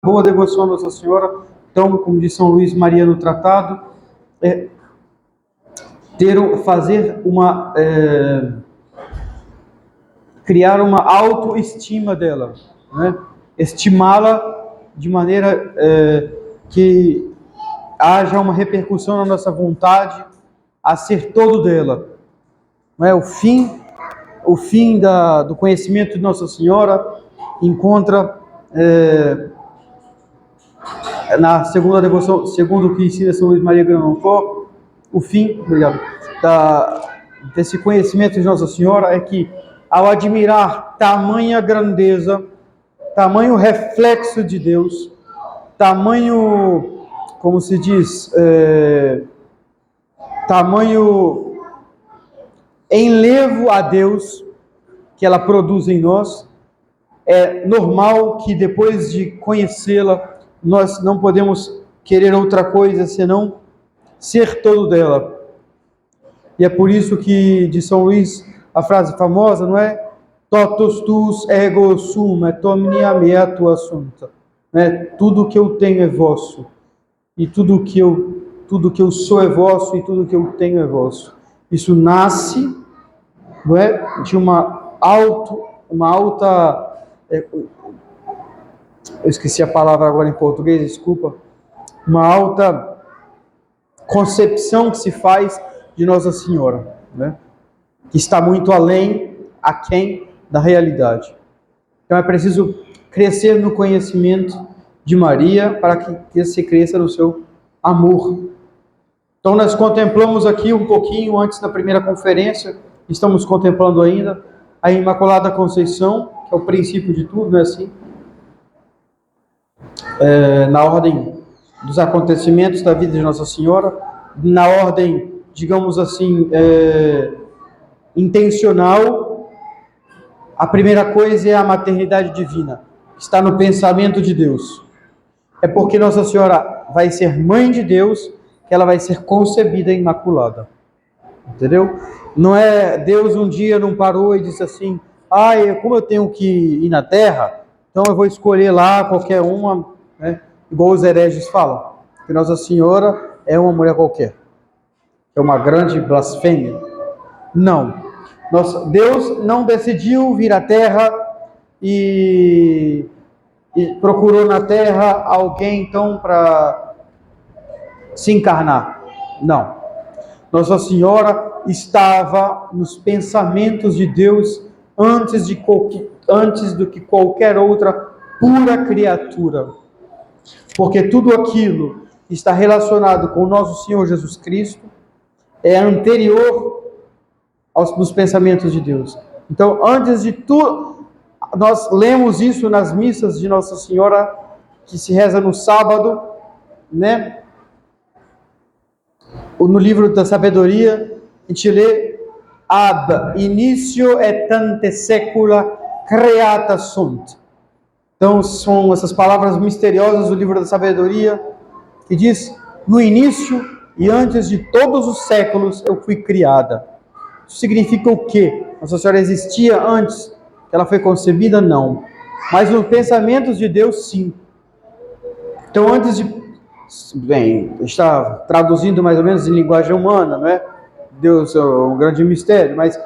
Boa devoção a Nossa Senhora. Então, como diz São Luís Maria no tratado, criar uma autoestima dela, né? Estimá-la de maneira que haja uma repercussão na nossa vontade a ser todo dela. Não é? O fim do conhecimento de Nossa Senhora encontra na segunda devoção, segundo o que ensina São Luís Maria Grande-Montfort, o fim, desse conhecimento de Nossa Senhora é que, ao admirar tamanha grandeza, tamanho reflexo de Deus, tamanho, como se diz, tamanho enlevo a Deus que ela produz em nós, é normal que depois de conhecê-la, nós não podemos querer outra coisa senão ser todo dela. E é por isso que de São Luís a frase famosa, não é? Totus tus ego sum, et omnia mea tua sunt. Tudo que eu tenho é vosso, e tudo que eu sou é vosso, e tudo que eu tenho é vosso. Isso nasce, não é, de uma alta eu esqueci a palavra agora em português, desculpa, uma alta concepção que se faz de Nossa Senhora, né? Que está muito aquém da realidade. Então é preciso crescer no conhecimento de Maria para que se cresça no seu amor. Então nós contemplamos aqui um pouquinho antes da primeira conferência, estamos contemplando ainda a Imaculada Conceição, que é o princípio de tudo, não é assim? Na ordem dos acontecimentos da vida de Nossa Senhora, na ordem, digamos assim, intencional. A primeira coisa é a maternidade divina, que está no pensamento de Deus. É porque Nossa Senhora vai ser mãe de Deus que ela vai ser concebida imaculada. Entendeu? Não é Deus um dia não parou e disse assim: como eu tenho que ir na terra, então eu vou escolher lá qualquer uma, né? Igual os hereges falam, que Nossa Senhora é uma mulher qualquer. É uma grande blasfêmia. Não. Deus não decidiu vir à terra e procurou na terra alguém então para se encarnar. Não. Nossa Senhora estava nos pensamentos de Deus antes do que qualquer outra pura criatura. Porque tudo aquilo que está relacionado com o nosso Senhor Jesus Cristo é anterior nos pensamentos de Deus. Então, antes de tudo, nós lemos isso nas missas de Nossa Senhora, que se reza no sábado, né? No livro da sabedoria, a gente lê: ab initio et ante secula creata sunt. Então, são essas palavras misteriosas do livro da sabedoria, que diz: no início e antes de todos os séculos eu fui criada. Isso significa o quê? Nossa Senhora existia antes que ela foi concebida? Não. Mas nos pensamentos de Deus, sim. Então, antes de... Bem, está traduzindo mais ou menos em linguagem humana, não é? Deus é um grande mistério, mas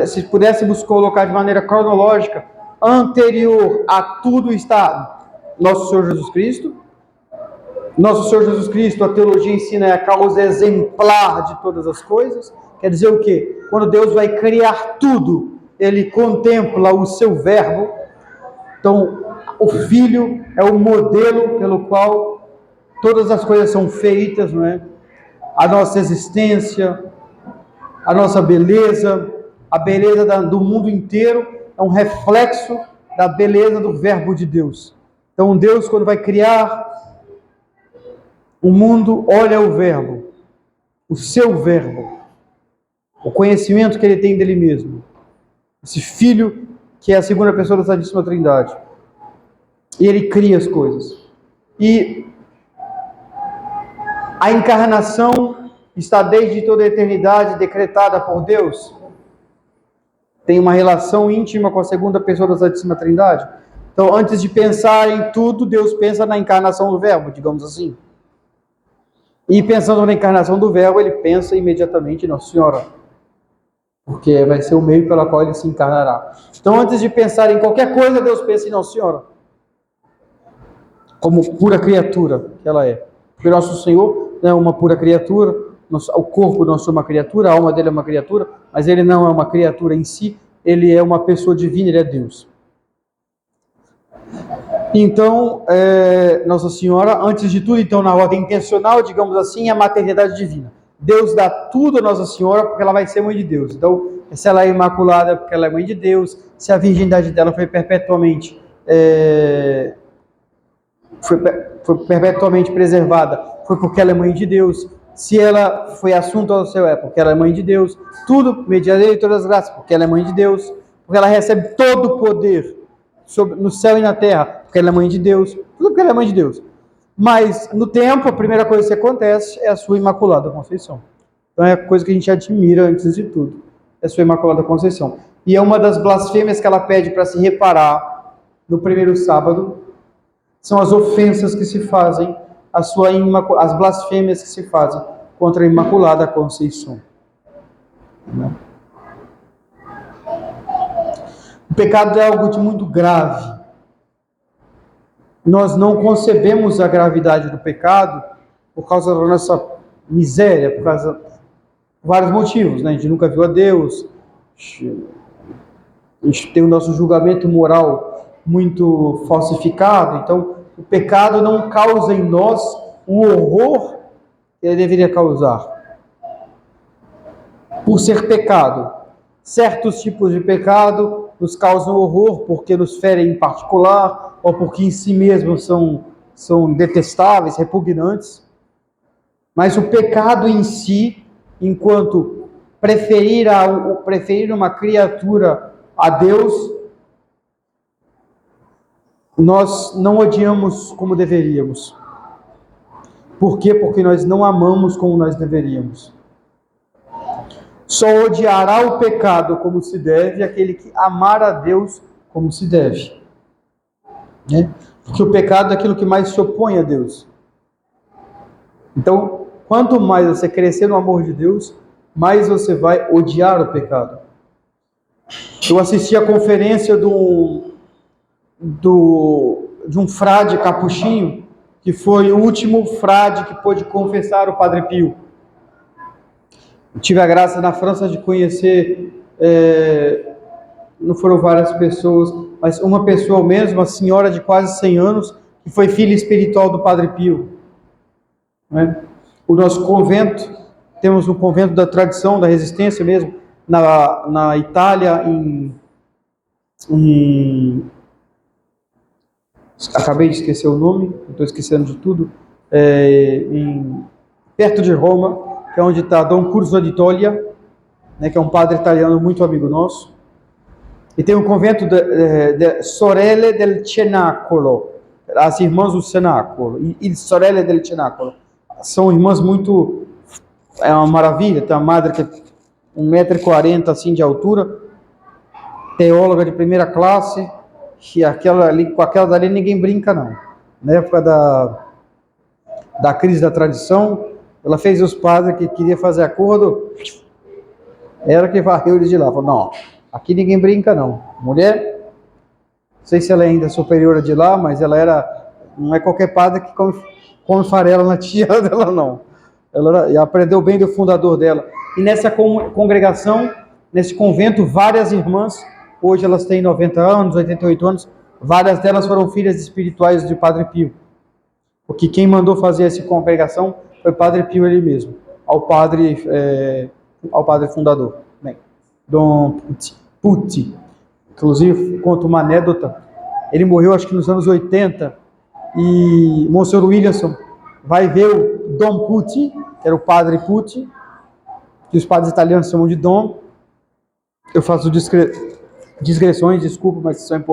se pudéssemos colocar de maneira cronológica, anterior a tudo está Nosso Senhor Jesus Cristo. Nosso Senhor Jesus Cristo, a teologia ensina, é a causa exemplar de todas as coisas. Quer dizer o quê? Quando Deus vai criar tudo, Ele contempla o seu verbo. Então, o Filho é o modelo pelo qual todas as coisas são feitas, não é? A nossa existência, a nossa beleza, a beleza do mundo inteiro é um reflexo da beleza do verbo de Deus. Então, Deus, quando vai criar o mundo, olha o verbo, o seu verbo, o conhecimento que ele tem dele mesmo, esse Filho que é a segunda pessoa da Santíssima Trindade, e ele cria as coisas. E a encarnação está desde toda a eternidade decretada por Deus, tem uma relação íntima com a segunda pessoa da Santíssima Trindade. Então, antes de pensar em tudo, Deus pensa na encarnação do Verbo, digamos assim. E pensando na encarnação do Verbo, ele pensa imediatamente em Nossa Senhora, porque vai ser o meio pelo qual ele se encarnará. Então, antes de pensar em qualquer coisa, Deus pensa em Nossa Senhora, como pura criatura que ela é. Porque nosso Senhor é uma pura criatura, o corpo nosso é uma criatura, a alma dele é uma criatura, mas ele não é uma criatura em si, ele é uma pessoa divina, ele é Deus. Então, Nossa Senhora, antes de tudo, então, na ordem intencional, digamos assim, é a maternidade divina. Deus dá tudo a Nossa Senhora porque ela vai ser mãe de Deus. Então, se ela é imaculada é porque ela é mãe de Deus, se a virgindade dela foi perpetuamente preservada, foi porque ela é mãe de Deus. Se ela foi assunta ao céu, é porque ela é mãe de Deus. Tudo, mediante de todas as graças, porque ela é mãe de Deus. Porque ela recebe todo o poder no céu e na terra, porque ela é mãe de Deus. Tudo porque ela é mãe de Deus. Mas, no tempo, a primeira coisa que acontece é a sua Imaculada Conceição. Então, é a coisa que a gente admira antes de tudo. É a sua Imaculada Conceição. E é uma das blasfêmias que ela pede para se reparar no primeiro sábado, são as ofensas que se fazem, as blasfêmias que se fazem contra a Imaculada Conceição. O pecado é algo de muito grave. Nós não concebemos a gravidade do pecado por causa da nossa miséria, por vários motivos, né? A gente nunca viu a Deus, a gente tem o nosso julgamento moral muito falsificado, então o pecado não causa em nós o horror que ele deveria causar. Por ser pecado, certos tipos de pecado nos causam horror porque nos ferem em particular, ou porque em si mesmos são detestáveis, repugnantes. Mas o pecado em si, enquanto preferir uma criatura a Deus, nós não odiamos como deveríamos. Por quê? Porque nós não amamos como nós deveríamos. Só odiará o pecado como se deve aquele que amar a Deus como se deve. Né? Porque o pecado é aquilo que mais se opõe a Deus. Então, quanto mais você crescer no amor de Deus, mais você vai odiar o pecado. Eu assisti a conferência de um frade capuchinho, que foi o último frade que pôde confessar o Padre Pio. Eu tive a graça na França de conhecer, não foram várias pessoas, mas uma pessoa mesmo, uma senhora de quase 100 anos, que foi filha espiritual do Padre Pio. Né? O nosso convento, temos um convento da tradição, da resistência mesmo, na Itália, acabei de esquecer o nome, estou esquecendo de tudo, perto de Roma, que é onde está Dom Curzio di Toglia, né, que é um padre italiano muito amigo nosso, e tem um convento de Sorelle del Cenacolo, as irmãs do Cenáculo, e Sorelle del Cenacolo, são irmãs muito, é uma maravilha, tem uma madre que é 1,40 m assim de altura, teóloga de primeira classe, que com aquela dali ninguém brinca não. Na época da crise da tradição, ela fez os padres que queria fazer acordo, era que varreu eles de lá. Falou, não, aqui ninguém brinca não. Mulher, não sei se ela é ainda superior de lá, mas ela não é qualquer padre que come farela na tigela dela não. Ela aprendeu bem do fundador dela. E nessa congregação, nesse convento, várias irmãs, hoje elas têm 90 anos, 88 anos, várias delas foram filhas espirituais de Padre Pio. Porque quem mandou fazer essa congregação foi Padre Pio ele mesmo, ao padre fundador. Bem, Dom Pucci. Inclusive, conto uma anedota, ele morreu acho que nos anos 80, e Monsenhor Williamson vai ver o Dom Pucci, que era o Padre Pucci, que os padres italianos chamam de Dom. Eu faço digressões, desculpa, mas são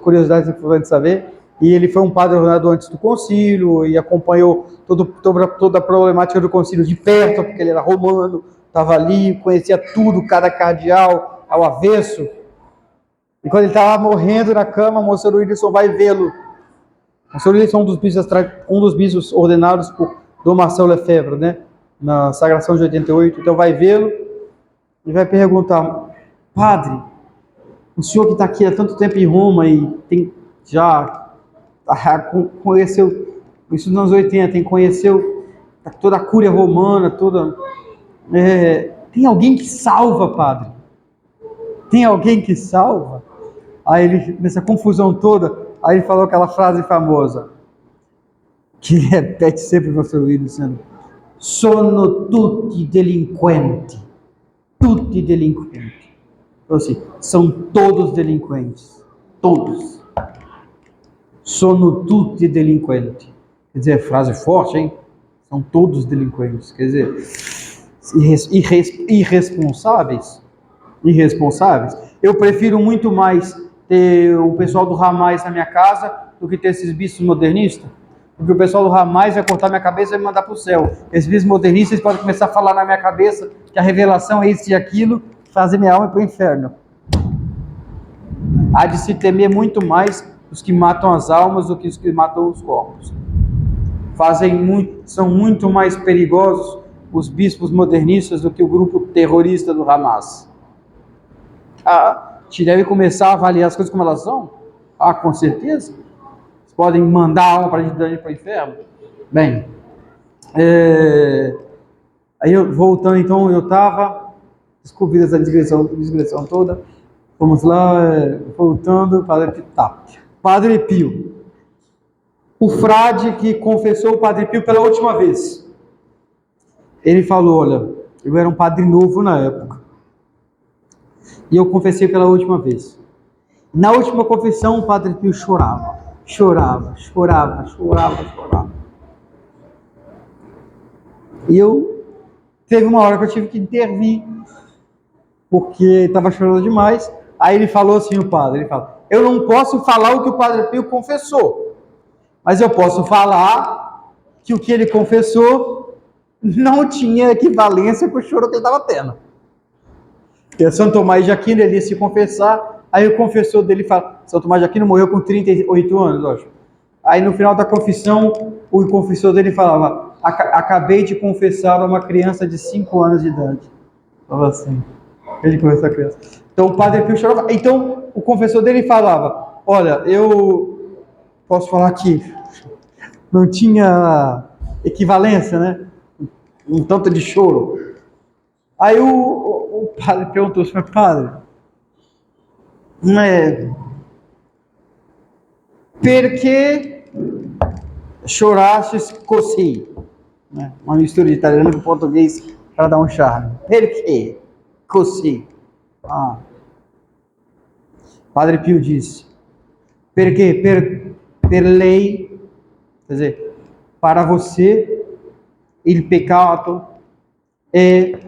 curiosidades importantes de saber. E ele foi um padre ordenado antes do concílio e acompanhou toda a problemática do concílio de perto, porque ele era romano, estava ali, conhecia tudo, cada cardeal ao avesso. E quando ele estava morrendo na cama, o Sr. Wilson vai vê-lo. O Sr. Wilson é um dos bispos ordenados por Dom Marcel Lefebvre, né? Na Sagração de 88. Então vai vê-lo e vai perguntar: Padre, o senhor que está aqui há tanto tempo em Roma e tem já conheceu isso nos anos 80, conheceu toda a cúria romana, tem alguém que salva, padre? Tem alguém que salva? Aí ele, nessa confusão toda, aí ele falou aquela frase famosa, que ele repete sempre para o Sr. Wilson: sono tutti delinquenti. Tutti delinquenti. Então assim, são todos delinquentes. Todos. Sono tutti delinquenti. Quer dizer, frase forte, hein? São todos delinquentes. Quer dizer, irresponsáveis. Eu prefiro muito mais ter o pessoal do Ramais na minha casa do que ter esses bispos modernistas. Porque o pessoal do Ramais vai cortar minha cabeça e me mandar para o céu. Esses bispos modernistas podem começar a falar na minha cabeça que a revelação é isso e aquilo, fazer minha alma para o inferno. Há de se temer muito mais os que matam as almas do que os que matam os corpos. São muito mais perigosos os bispos modernistas do que o grupo terrorista do Hamas. A gente deve começar a avaliar as coisas como elas são? Com certeza. Eles podem mandar a alma para a gente ir para o inferno. Bem, aí voltando então, eu estava, descobri essa digressão toda, vamos lá, voltando, Padre Pio. O frade que confessou o Padre Pio pela última vez. Ele falou: olha, eu era um padre novo na época. E eu confessei pela última vez. Na última confissão, o Padre Pio chorava. E teve uma hora que eu tive que intervir, porque estava chorando demais. Aí ele falou assim, o padre, ele fala: eu não posso falar o que o Padre Pio confessou, mas eu posso falar que o que ele confessou não tinha equivalência com o choro que ele estava tendo. Porque São Tomás de Aquino, ele ia se confessar, aí o confessor dele fala: São Tomás de Aquino morreu com 38 anos, eu acho. Aí no final da confissão, o confessor dele falava: acabei de confessar a uma criança de 5 anos de idade. Falava assim, ele confessou a criança. Então o Padre Pio chorava. Então o confessor dele falava: olha, eu posso falar que não tinha equivalência, né? Um tanto de choro. Aí o padre perguntou assim: padre, perché chorastes così? Uma mistura de italiano com português para dar um charme. Perché così? Padre Pio disse: perché per lei, quer dizer, para você, il peccato é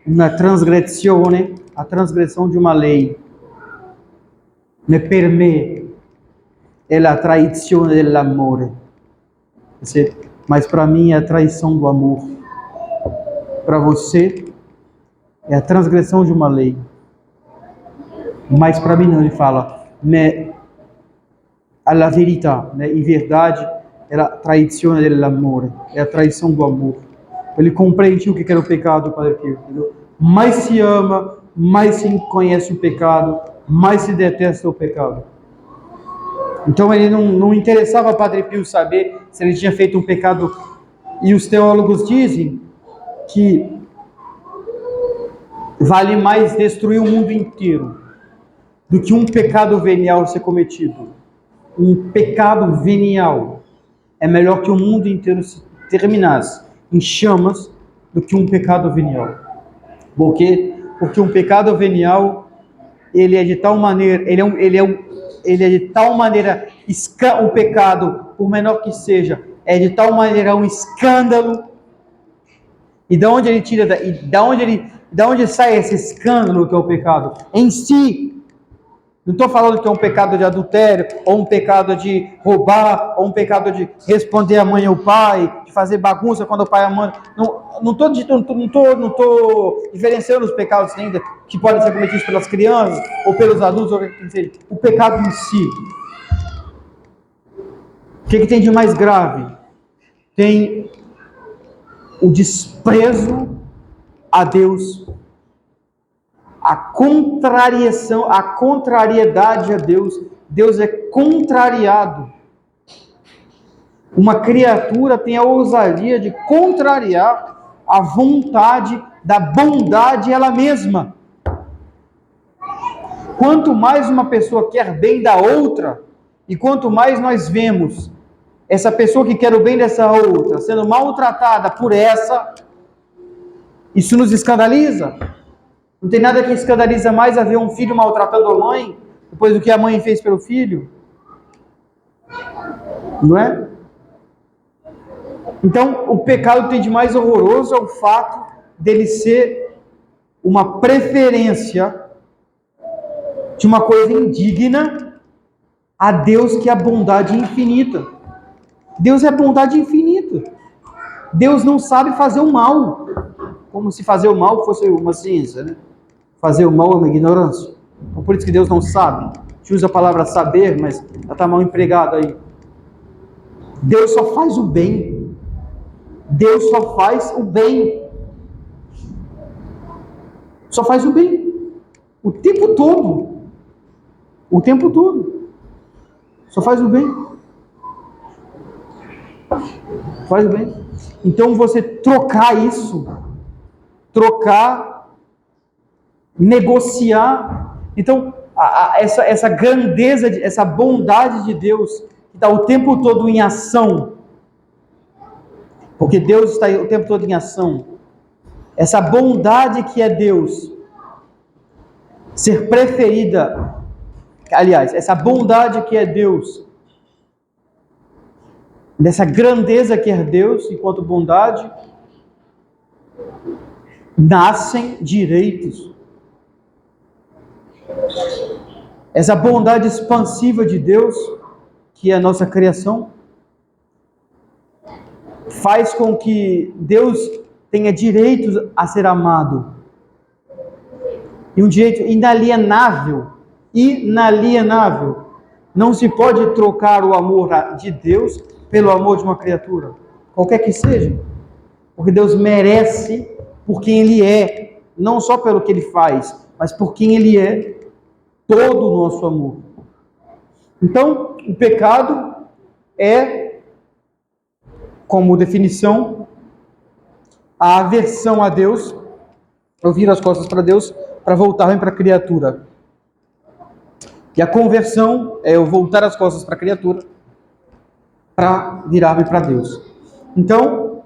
uma transgressione, a transgressão de uma lei. Per me é a traizione dell'amore. Mas para mim é a traição do amor. Para você é a transgressão de uma lei. Mas para mim não, ele fala, alla verità, em verdade, é a traizione dell'amore, é a traição do amor. Ele compreendeu o que era o pecado do Padre Pio, entendeu? Mais se ama, mais se conhece o pecado, mais se detesta o pecado. Então ele não interessava a Padre Pio saber se ele tinha feito um pecado. E os teólogos dizem que vale mais destruir o mundo inteiro do que um pecado venial ser cometido. Um pecado venial é melhor que o mundo inteiro se terminasse em chamas do que um pecado venial. Por quê? Porque um pecado venial, ele é de tal maneira, ele é de tal maneira, o pecado, por menor que seja, é de tal maneira um escândalo. E da onde ele tira, da onde sai esse escândalo que é o pecado? Em si, Não estou falando que é um pecado de adultério, ou um pecado de roubar, ou um pecado de responder a mãe ou o pai, de fazer bagunça quando o pai e a mãe. Não estou diferenciando os pecados ainda que podem ser cometidos pelas crianças, ou pelos adultos, ou o que seja. O pecado em si. O que tem de mais grave? Tem o desprezo a Deus, a contrariação, a contrariedade a Deus. Deus é contrariado. Uma criatura tem a ousadia de contrariar a vontade da bondade ela mesma. Quanto mais uma pessoa quer bem da outra, e quanto mais nós vemos essa pessoa que quer o bem dessa outra sendo maltratada por essa, isso nos escandaliza. Não tem nada que escandaliza mais a ver um filho maltratando a mãe, depois do que a mãe fez pelo filho. Não é? Então, o pecado tem de mais horroroso é o fato dele ser uma preferência de uma coisa indigna a Deus, que é a bondade infinita. Deus é bondade infinita. Deus não sabe fazer o mal, como se fazer o mal fosse uma ciência, né? Fazer o mal é uma ignorância. Então, por isso que Deus não sabe. A gente usa a palavra saber, mas ela está mal empregada aí. Deus só faz o bem. Deus só faz o bem. Só faz o bem. O tempo todo. O tempo todo. Só faz o bem. Faz o bem. Então você trocar isso, negociar. Então, essa grandeza, essa bondade de Deus, que está o tempo todo em ação, porque Deus está o tempo todo em ação, essa bondade que é Deus, ser preferida, aliás, essa bondade que é Deus, dessa grandeza que é Deus enquanto bondade, nascem direitos. Essa bondade expansiva de Deus, que é a nossa criação, faz com que Deus tenha direitos a ser amado. E um direito inalienável. Não se pode trocar o amor de Deus pelo amor de uma criatura, qualquer que seja. Porque Deus merece por quem Ele é, não só pelo que Ele faz, mas por quem Ele é, todo o nosso amor. Então, o pecado é, como definição, a aversão a Deus, eu viro as costas para Deus para voltar para a criatura. E a conversão é eu voltar as costas para a criatura para virar-me para Deus. Então,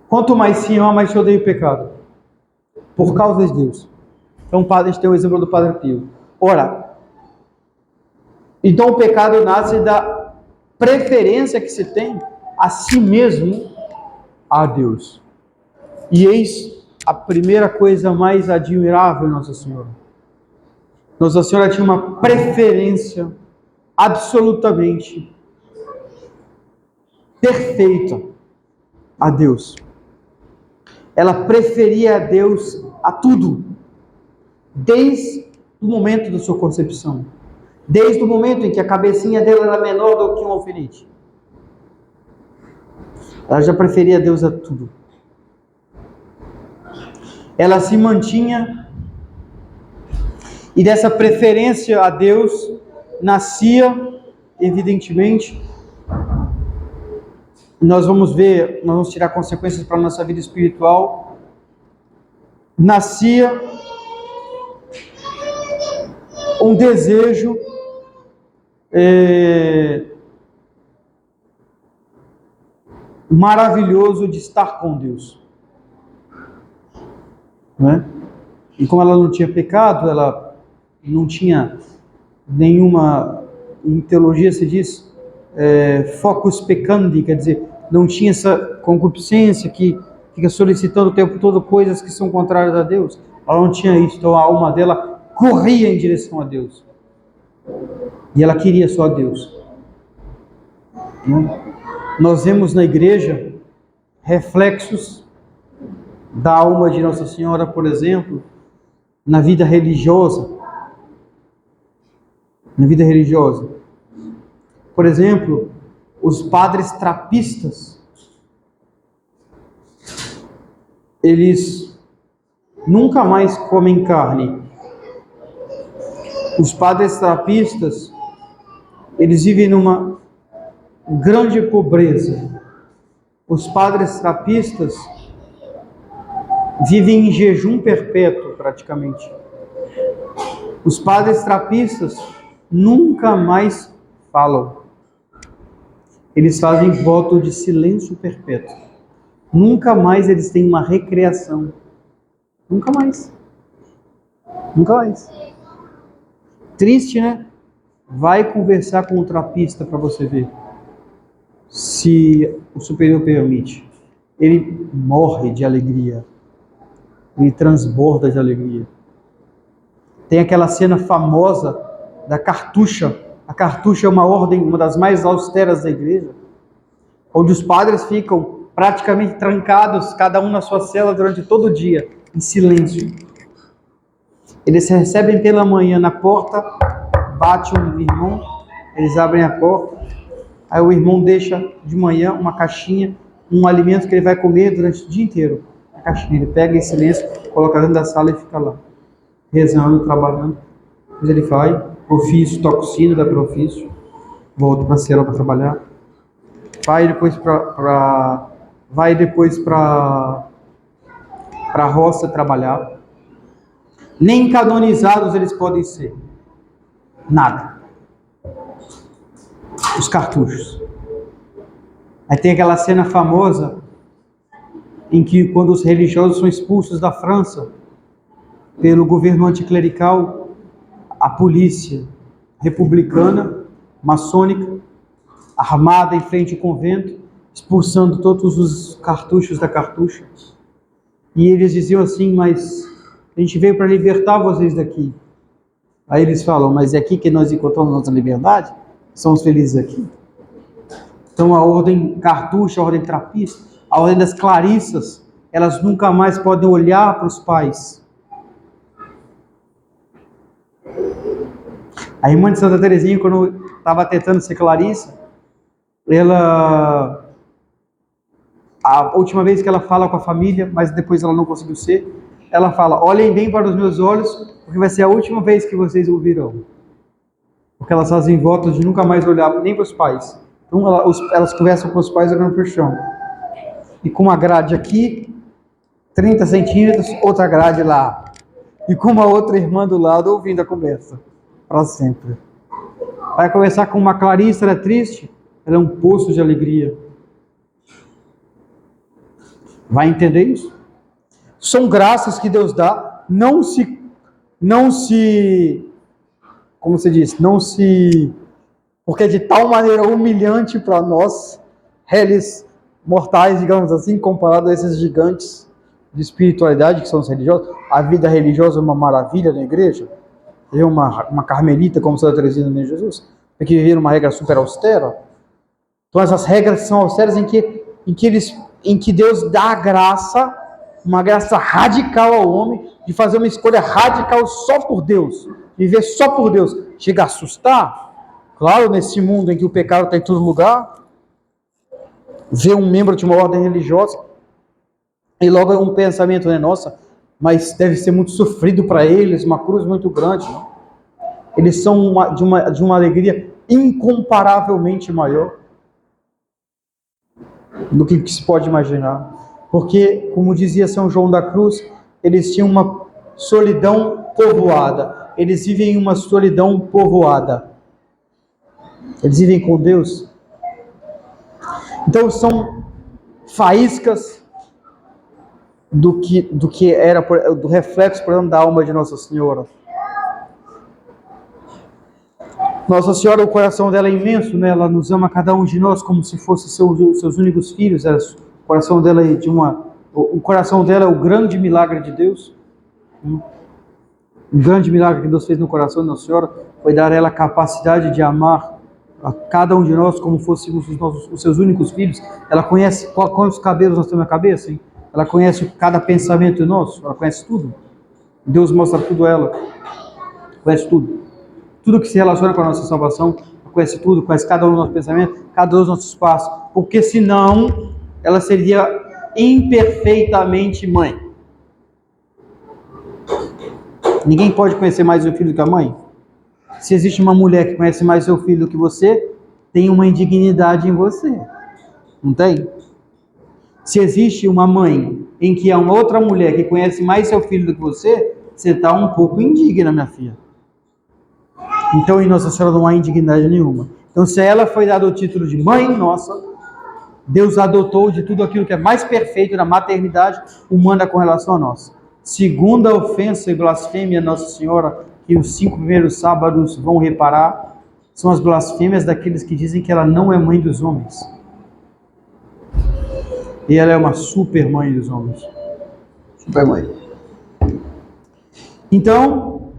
quanto mais se ama, mais se odeia o pecado. Por causa de Deus. Então, a gente tem o exemplo do Padre Pio. Ora, então o pecado nasce da preferência que se tem a si mesmo a Deus. E eis a primeira coisa mais admirável em Nossa Senhora. Nossa Senhora tinha uma preferência absolutamente perfeita a Deus. Ela preferia a Deus a tudo, desde o momento da sua concepção, desde o momento em que a cabecinha dela era menor do que um alfinete. Ela já preferia a Deus a tudo. Ela se mantinha, e dessa preferência a Deus nascia, evidentemente, nós vamos tirar consequências para a nossa vida espiritual, nascia um desejo maravilhoso de estar com Deus. Não é? E como ela não tinha pecado, ela não tinha nenhuma, em teologia se diz, focus peccandi, quer dizer, não tinha essa concupiscência que fica solicitando o tempo todo coisas que são contrárias a Deus. Ela não tinha isso, então a alma dela corria em direção a Deus. E ela queria só a Deus. Nós vemos na igreja reflexos da alma de Nossa Senhora, por exemplo, na vida religiosa. Na vida religiosa. Por exemplo, os padres trapistas, eles nunca mais comem carne. Os padres trapistas, eles vivem numa grande pobreza. Os padres trapistas vivem em jejum perpétuo, praticamente. Os padres trapistas nunca mais falam. Eles fazem voto de silêncio perpétuo. Nunca mais eles têm uma recreação. Nunca mais. Nunca mais. Triste, né? Vai conversar com o trapista para você ver. Se o superior permite. Ele morre de alegria. Ele transborda de alegria. Tem aquela cena famosa da cartucha. A cartucha é uma ordem, uma das mais austeras da igreja, onde os padres ficam praticamente trancados, cada um na sua cela durante todo o dia, em silêncio. Eles recebem pela manhã na porta, bate um irmão, eles abrem a porta, aí o irmão deixa de manhã uma caixinha, um alimento que ele vai comer durante o dia inteiro. A caixinha, ele pega em silêncio, coloca dentro da sala e fica lá, rezando, trabalhando. Depois ele vai, ofício, toca o sino, vai para o ofício, volta para a cela para trabalhar, vai depois para a roça trabalhar. Nem canonizados eles podem ser. Nada. Os cartuchos. Aí tem aquela cena famosa em que quando os religiosos são expulsos da França pelo governo anticlerical, a polícia republicana, maçônica, armada em frente ao convento, expulsando todos os cartuchos da cartucha. E eles diziam assim, mas a gente veio para libertar vocês daqui. Aí eles falam, mas é aqui que nós encontramos nossa liberdade? Somos felizes aqui. Então a ordem cartucha, a ordem trapista, a ordem das clarissas, elas nunca mais podem olhar para os pais. A irmã de Santa Teresinha, quando estava tentando ser clarissa, a última vez que ela fala com a família, mas depois ela não conseguiu ser, ela fala, olhem bem para os meus olhos, porque vai ser a última vez que vocês ouvirão. Porque elas fazem votos de nunca mais olhar nem para os pais. Então elas conversam com os pais olhando para o chão. E com uma grade aqui, 30 centímetros, outra grade lá. E com uma outra irmã do lado ouvindo a conversa. Para sempre. Vai conversar com uma clarissa, ela é triste, ela é um poço de alegria. Vai entender isso? São graças que Deus dá, como se diz, porque é de tal maneira humilhante para nós, réis mortais, digamos assim, comparado a esses gigantes de espiritualidade que são os religiosos. A vida religiosa é uma maravilha na igreja. Eu, uma carmelita como Santa Teresinha de Jesus, tem que viver uma regra super austera. Então essas regras são austeras em que Deus dá a graça, uma graça radical ao homem, de fazer uma escolha radical só por Deus, viver só por Deus. Chega a assustar, claro, nesse mundo em que o pecado está em todo lugar, ver um membro de uma ordem religiosa, e logo é um pensamento, né, nossa, mas deve ser muito sofrido para eles, uma cruz muito grande. Não? Eles são de uma alegria incomparavelmente maior do que se pode imaginar. Porque, como dizia São João da Cruz, eles tinham uma solidão povoada. Eles vivem em uma solidão povoada. Eles vivem com Deus. Então são faíscas do que era do reflexo, por exemplo, da alma de Nossa Senhora. Nossa Senhora, o coração dela é imenso, né? Ela nos ama cada um de nós como se fossem seus únicos filhos. O coração dela é o coração dela é o grande milagre de Deus. Um grande milagre que Deus fez no coração de Nossa Senhora foi dar a ela a capacidade de amar a cada um de nós como fôssemos os seus únicos filhos. Ela conhece quantos cabelos nós temos na cabeça, hein? Ela conhece cada pensamento nosso, ela conhece tudo. Deus mostra tudo a ela, conhece tudo. Tudo que se relaciona com a nossa salvação, conhece tudo, conhece cada um dos nossos pensamentos, cada um dos nossos passos, porque senão ela seria imperfeitamente mãe. Ninguém pode conhecer mais o filho do que a mãe. Se existe uma mulher que conhece mais seu filho do que você, tem uma indignidade em você. Não tem? Se existe uma mãe em que há uma outra mulher que conhece mais seu filho do que você está um pouco indigna, minha filha. Então, em Nossa Senhora não há indignidade nenhuma. Então, se a ela foi dado o título de mãe nossa, Deus adotou de tudo aquilo que é mais perfeito na maternidade humana com relação a nós. Segunda ofensa e blasfêmia a Nossa Senhora, que os 5 primeiros sábados vão reparar, são as blasfêmias daqueles que dizem que ela não é mãe dos homens. E ela é uma super mãe dos homens. Super mãe. Então,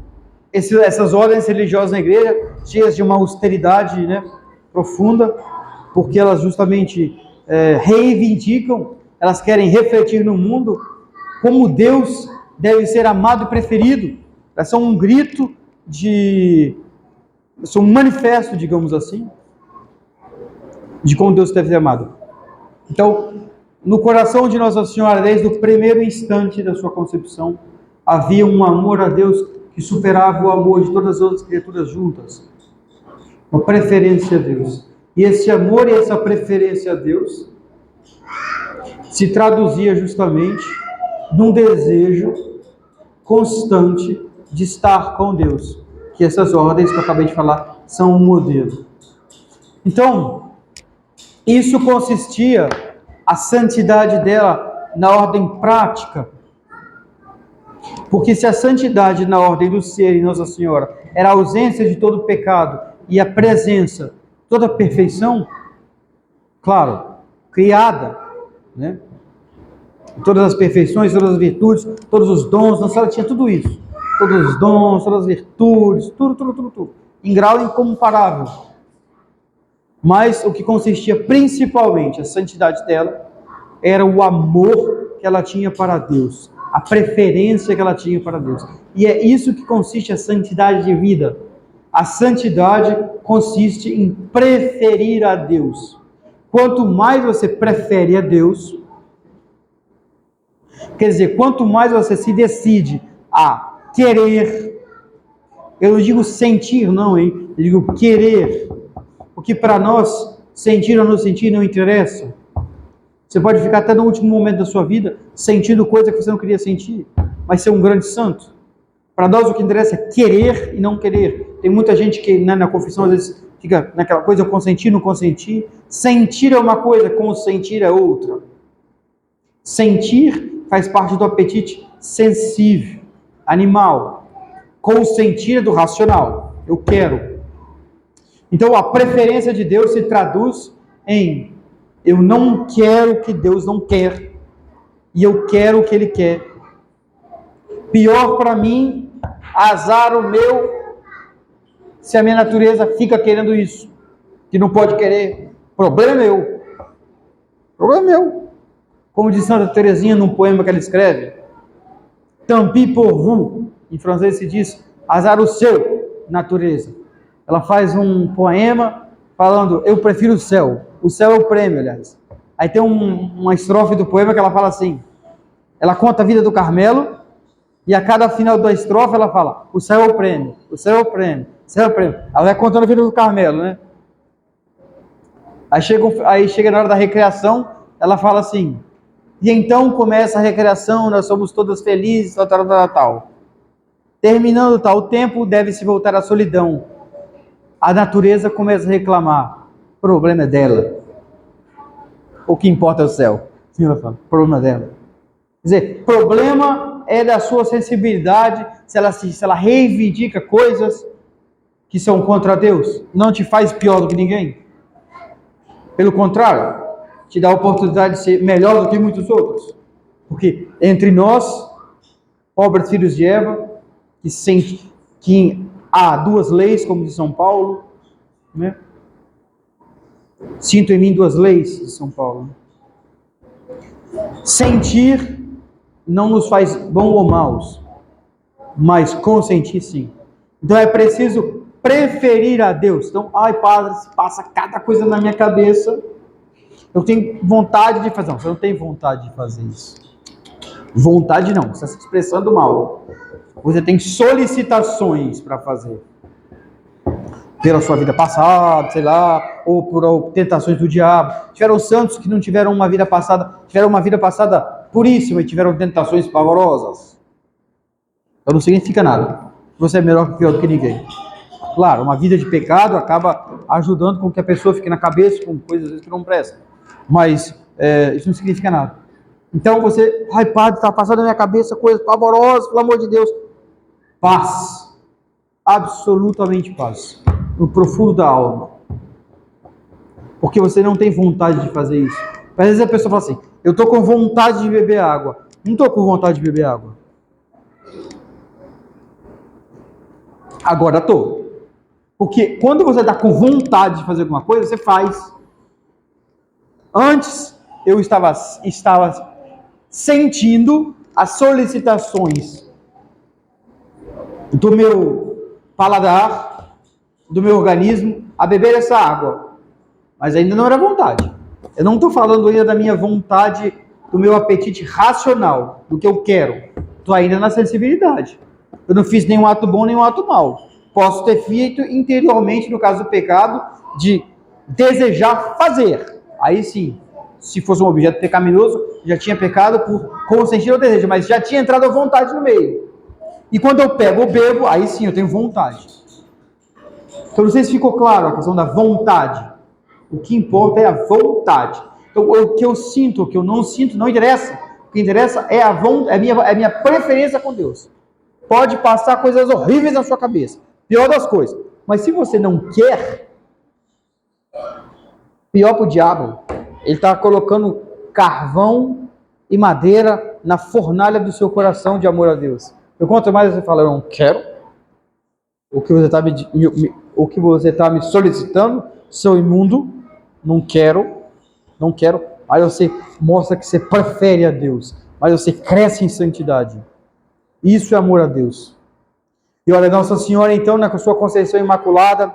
essas ordens religiosas na igreja, cheias de uma austeridade, né, profunda, porque elas justamente reivindicam, elas querem refletir no mundo como Deus deve ser amado e preferido. Elas são um grito são um manifesto, digamos assim, de como Deus deve ser amado. Então, no coração de Nossa Senhora, desde o primeiro instante da sua concepção, havia um amor a Deus que superava o amor de todas as outras criaturas juntas. Uma preferência a Deus. E esse amor e essa preferência a Deus se traduzia justamente num desejo constante de estar com Deus. Que essas ordens que eu acabei de falar são um modelo. Então, isso consistia, a santidade dela, na ordem prática. Porque se a santidade na ordem do ser em Nossa Senhora era a ausência de todo pecado e a presença, toda a perfeição, claro, criada, né? Todas as perfeições, todas as virtudes, todos os dons, Nossa Senhora tinha tudo isso. Todos os dons, todas as virtudes, tudo. Em grau incomparável. Mas o que consistia principalmente, a santidade dela, era o amor que ela tinha para Deus. A preferência que ela tinha para Deus. E é isso que consiste a santidade de vida. A santidade consiste em preferir a Deus. Quanto mais você prefere a Deus, quer dizer, quanto mais você se decide a querer, eu não digo sentir não, hein? Eu digo querer, porque para nós, sentir ou não sentir não interessa. Você pode ficar até no último momento da sua vida sentindo coisa que você não queria sentir, mas ser um grande santo. Para nós o que interessa é querer e não querer. Tem muita gente que, né, na confissão às vezes fica naquela coisa, eu consenti, não consenti. Sentir é uma coisa, consentir é outra. Sentir faz parte do apetite sensível, animal. Consentir é do racional. Eu quero. Então a preferência de Deus se traduz em eu não quero o que Deus não quer e eu quero o que Ele quer. Pior para mim, azar o meu, se a minha natureza fica querendo isso, que não pode querer. Problema é meu. Problema é meu. Como diz Santa Teresinha num poema que ela escreve, tant pis pour vous, em francês se diz, azar o seu, natureza. Ela faz um poema falando, eu prefiro o céu. O céu é o prêmio, aliás. Aí tem uma estrofe do poema que ela fala assim, ela conta a vida do Carmelo, e a cada final da estrofe ela fala, o céu é o prêmio, o céu é o prêmio, o céu é o prêmio. Ela vai contando a vida do Carmelo, né? Aí chega na hora da recreação, ela fala assim, e então começa a recreação, nós somos todas felizes, tal. Terminando tal tempo, deve-se voltar à solidão. A natureza começa a reclamar. O problema é dela. O que importa é o céu. Sim, ela fala, o problema é dela. Quer dizer, problema é da sua sensibilidade, se ela reivindica coisas que são contra Deus, não te faz pior do que ninguém. Pelo contrário, te dá a oportunidade de ser melhor do que muitos outros. Porque entre nós, pobres filhos de Eva, que sente que há duas leis, como diz São Paulo, né? Sinto em mim duas leis, de São Paulo. Sentir não nos faz bom ou maus, mas consentir sim. Então é preciso preferir a Deus. Então, ai padre, se passa cada coisa na minha cabeça, eu tenho vontade de fazer. Não, você não tem vontade de fazer isso. Vontade não, você está se expressando mal. Você tem solicitações para fazer. Pela sua vida passada, sei lá, ou por tentações do diabo. Tiveram santos que não tiveram uma vida passada, tiveram uma vida passada puríssima e tiveram tentações pavorosas. Então não significa nada. Você é melhor que pior do que ninguém. Claro, uma vida de pecado acaba ajudando com que a pessoa fique na cabeça com coisas às vezes que não prestam. Mas isso não significa nada. Então você, ai padre, está passando na minha cabeça coisas pavorosas, pelo amor de Deus. Paz. Absolutamente paz. No profundo da alma. Porque você não tem vontade de fazer isso. Às vezes a pessoa fala assim, eu estou com vontade de beber água. Não estou com vontade de beber água. Agora estou. Porque quando você está com vontade de fazer alguma coisa, você faz. Antes, eu estava sentindo as solicitações do meu paladar, do meu organismo, a beber essa água. Mas ainda não era vontade. Eu não estou falando ainda da minha vontade, do meu apetite racional, do que eu quero. Estou ainda na sensibilidade. Eu não fiz nenhum ato bom, nenhum ato mal. Posso ter feito interiormente, no caso do pecado, de desejar fazer. Aí sim, se fosse um objeto pecaminoso, já tinha pecado por consentir o desejo, mas já tinha entrado a vontade no meio. E quando eu pego ou bebo, aí sim eu tenho vontade. Então não sei se ficou claro a questão da vontade. O que importa é a vontade. Então o que eu sinto, o que eu não sinto, não interessa. O que interessa é a minha preferência com Deus. Pode passar coisas horríveis na sua cabeça. Pior das coisas. Mas se você não quer, pior para o diabo. Ele está colocando carvão e madeira na fornalha do seu coração de amor a Deus. Eu quanto mais você fala, eu não quero, o que você está me solicitando, seu imundo, não quero, aí você mostra que você prefere a Deus, mas você cresce em santidade. Isso é amor a Deus. E olha, Nossa Senhora, então, na sua Conceição Imaculada,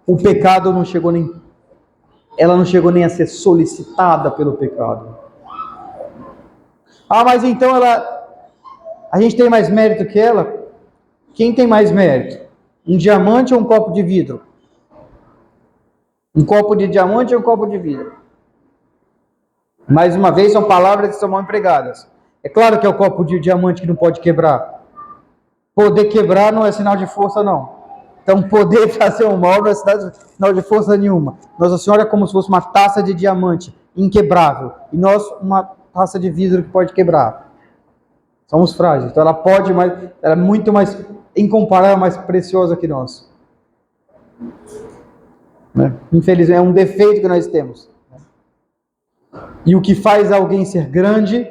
o pecado não chegou nem... Ela não chegou nem a ser solicitada pelo pecado. Ah, mas então a gente tem mais mérito que ela? Quem tem mais mérito? Um diamante ou um copo de vidro? Um copo de diamante ou um copo de vidro? Mais uma vez, são palavras que são mal empregadas. É claro que é o copo de diamante que não pode quebrar. Poder quebrar não é sinal de força, não. Então, poder fazer o mal não é sinal de força nenhuma. Nossa Senhora é como se fosse uma taça de diamante, inquebrável. E nós, uma taça de vidro que pode quebrar. Somos frágeis. Então, ela é muito mais, incomparável, mais preciosa que nós. Né? Infelizmente, é um defeito que nós temos. E o que faz alguém ser grande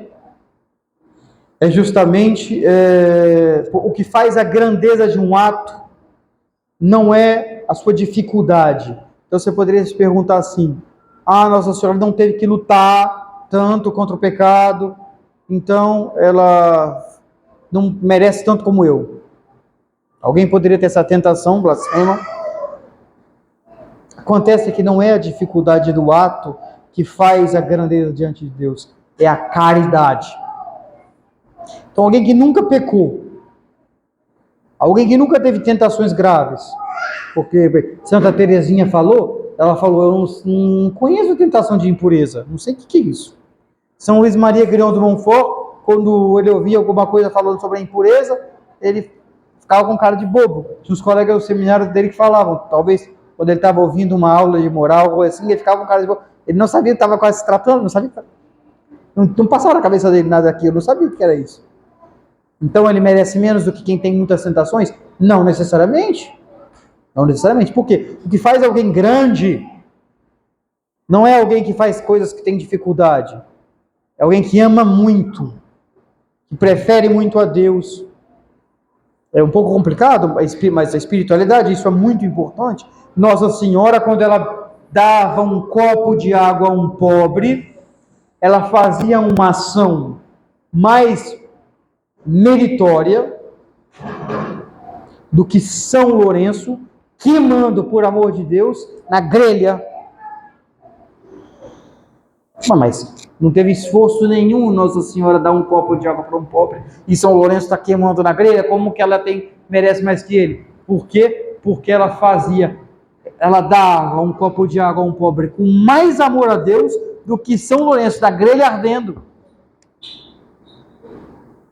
é justamente o que faz a grandeza de um ato não é a sua dificuldade. Então você poderia se perguntar assim, Nossa Senhora não teve que lutar tanto contra o pecado, então ela não merece tanto como eu. Alguém poderia ter essa tentação blasfema. Acontece que não é a dificuldade do ato que faz a grandeza diante de Deus, é a caridade. Então alguém que nunca pecou, alguém que nunca teve tentações graves, porque Santa Teresinha falou, eu não conheço tentação de impureza, não sei o que é isso. São Luís Maria Grignion de Montfort, quando ele ouvia alguma coisa falando sobre a impureza, ele ficava com cara de bobo. Tinha os colegas do seminário dele que falavam, talvez quando ele estava ouvindo uma aula de moral ou assim, ele ficava com cara de bobo. Ele não sabia que estava quase se tratando, não sabia. Não passava na cabeça dele nada daquilo, não sabia o que era isso. Então ele merece menos do que quem tem muitas tentações? Não necessariamente. Não necessariamente. Por quê? O que faz alguém grande não é alguém que faz coisas que tem dificuldade. É alguém que ama muito, que prefere muito a Deus, É um pouco complicado, mas a espiritualidade, isso é muito importante. Nossa Senhora, quando ela dava um copo de água a um pobre, ela fazia uma ação mais meritória do que São Lourenço, queimando, por amor de Deus, na grelha. Mas não teve esforço nenhum Nossa Senhora dar um copo de água para um pobre, e São Lourenço está queimando na grelha, como que ela merece mais que ele? Por quê? Porque ela dava um copo de água a um pobre com mais amor a Deus do que São Lourenço da grelha ardendo.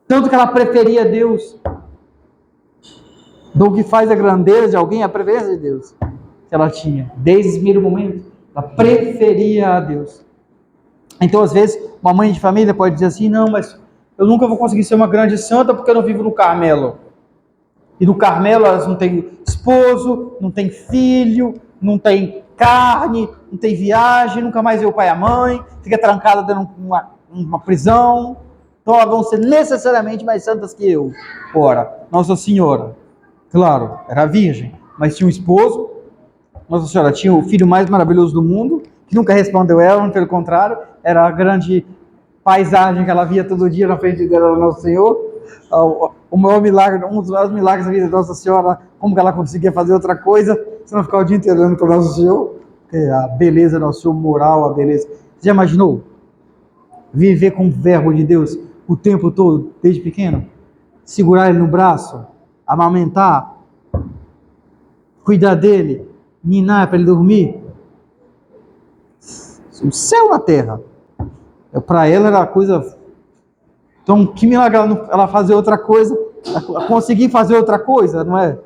Tanto que ela preferia Deus. Do que faz a grandeza de alguém, a preferência de Deus que ela tinha. Desde esse primeiro momento, ela preferia a Deus. Então, às vezes, uma mãe de família pode dizer assim, não, mas eu nunca vou conseguir ser uma grande santa porque eu não vivo no Carmelo. E no Carmelo elas não têm esposo, não têm filho, não tem carne, não tem viagem, nunca mais vê o pai e a mãe, fica trancada dentro de uma prisão. Então elas vão ser necessariamente mais santas que eu. Ora, Nossa Senhora, claro, era virgem, mas tinha um esposo. Nossa Senhora tinha o filho mais maravilhoso do mundo, que nunca respondeu ela, pelo contrário, era a grande paisagem que ela via todo dia na frente dela, Nosso Senhor. O maior milagre, um dos maiores milagres da vida de Nossa Senhora, como que ela conseguia fazer outra coisa, se não ficar o dia inteiro olhando para o Nosso Senhor, a beleza do Nosso Senhor, moral, a beleza. Você já imaginou? Viver com o verbo de Deus o tempo todo, desde pequeno? Segurar ele no braço, amamentar, cuidar dele, ninar para ele dormir? O céu na terra. Para ela era coisa. Então, que milagre ela fazer outra coisa, ela conseguir fazer outra coisa, não é?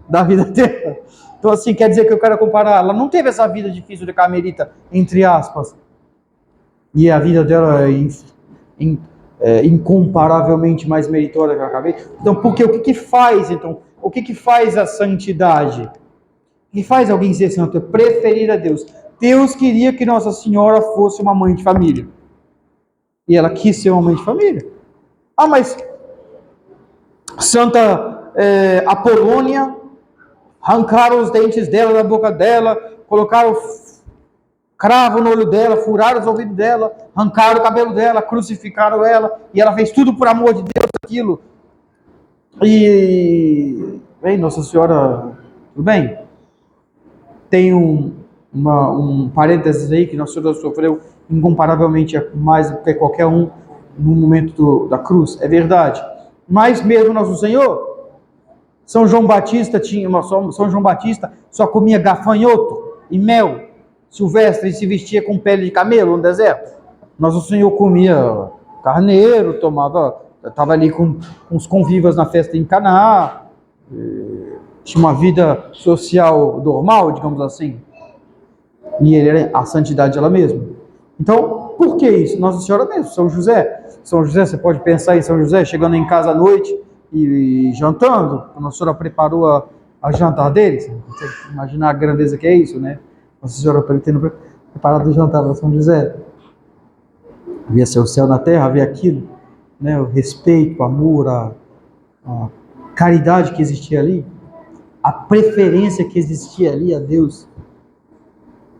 Da vida dela. Então, assim, quer dizer que eu quero comparar. Ela não teve essa vida difícil de carmelita, entre aspas. E a vida dela é incomparavelmente mais meritória que eu acabei. Então, porque o que faz, então? O que faz a santidade? O que faz alguém ser santo? É preferir a Deus. Deus queria que Nossa Senhora fosse uma mãe de família. E ela quis ser uma mãe de família. Ah, mas Santa Apolônia, arrancaram os dentes dela da boca dela, colocaram cravo no olho dela, furaram os ouvidos dela, arrancaram o cabelo dela, crucificaram ela, e ela fez tudo por amor de Deus, aquilo. E, bem, Nossa Senhora, tudo bem? Tem um parênteses aí, que Nossa Senhora sofreu incomparavelmente mais do que qualquer um no momento da cruz, é verdade. Mas mesmo Nosso Senhor, São João Batista só comia gafanhoto e mel. Silvestre se vestia com pele de camelo no deserto. Nosso Senhor comia carneiro, estava ali com os convivas na festa em Caná, tinha uma vida social normal, digamos assim. E ele era a santidade ela mesma. Então, por que isso? Nossa Senhora mesmo, São José. São José, você pode pensar em São José chegando em casa à noite e jantando. A Nossa Senhora preparou a jantar deles. Você imaginar a grandeza que é isso, né? Nossa Senhora tendo preparado o jantar para São José. Havia seu céu na terra, havia aquilo, né? O respeito, o amor, a caridade que existia ali, a preferência que existia ali a Deus.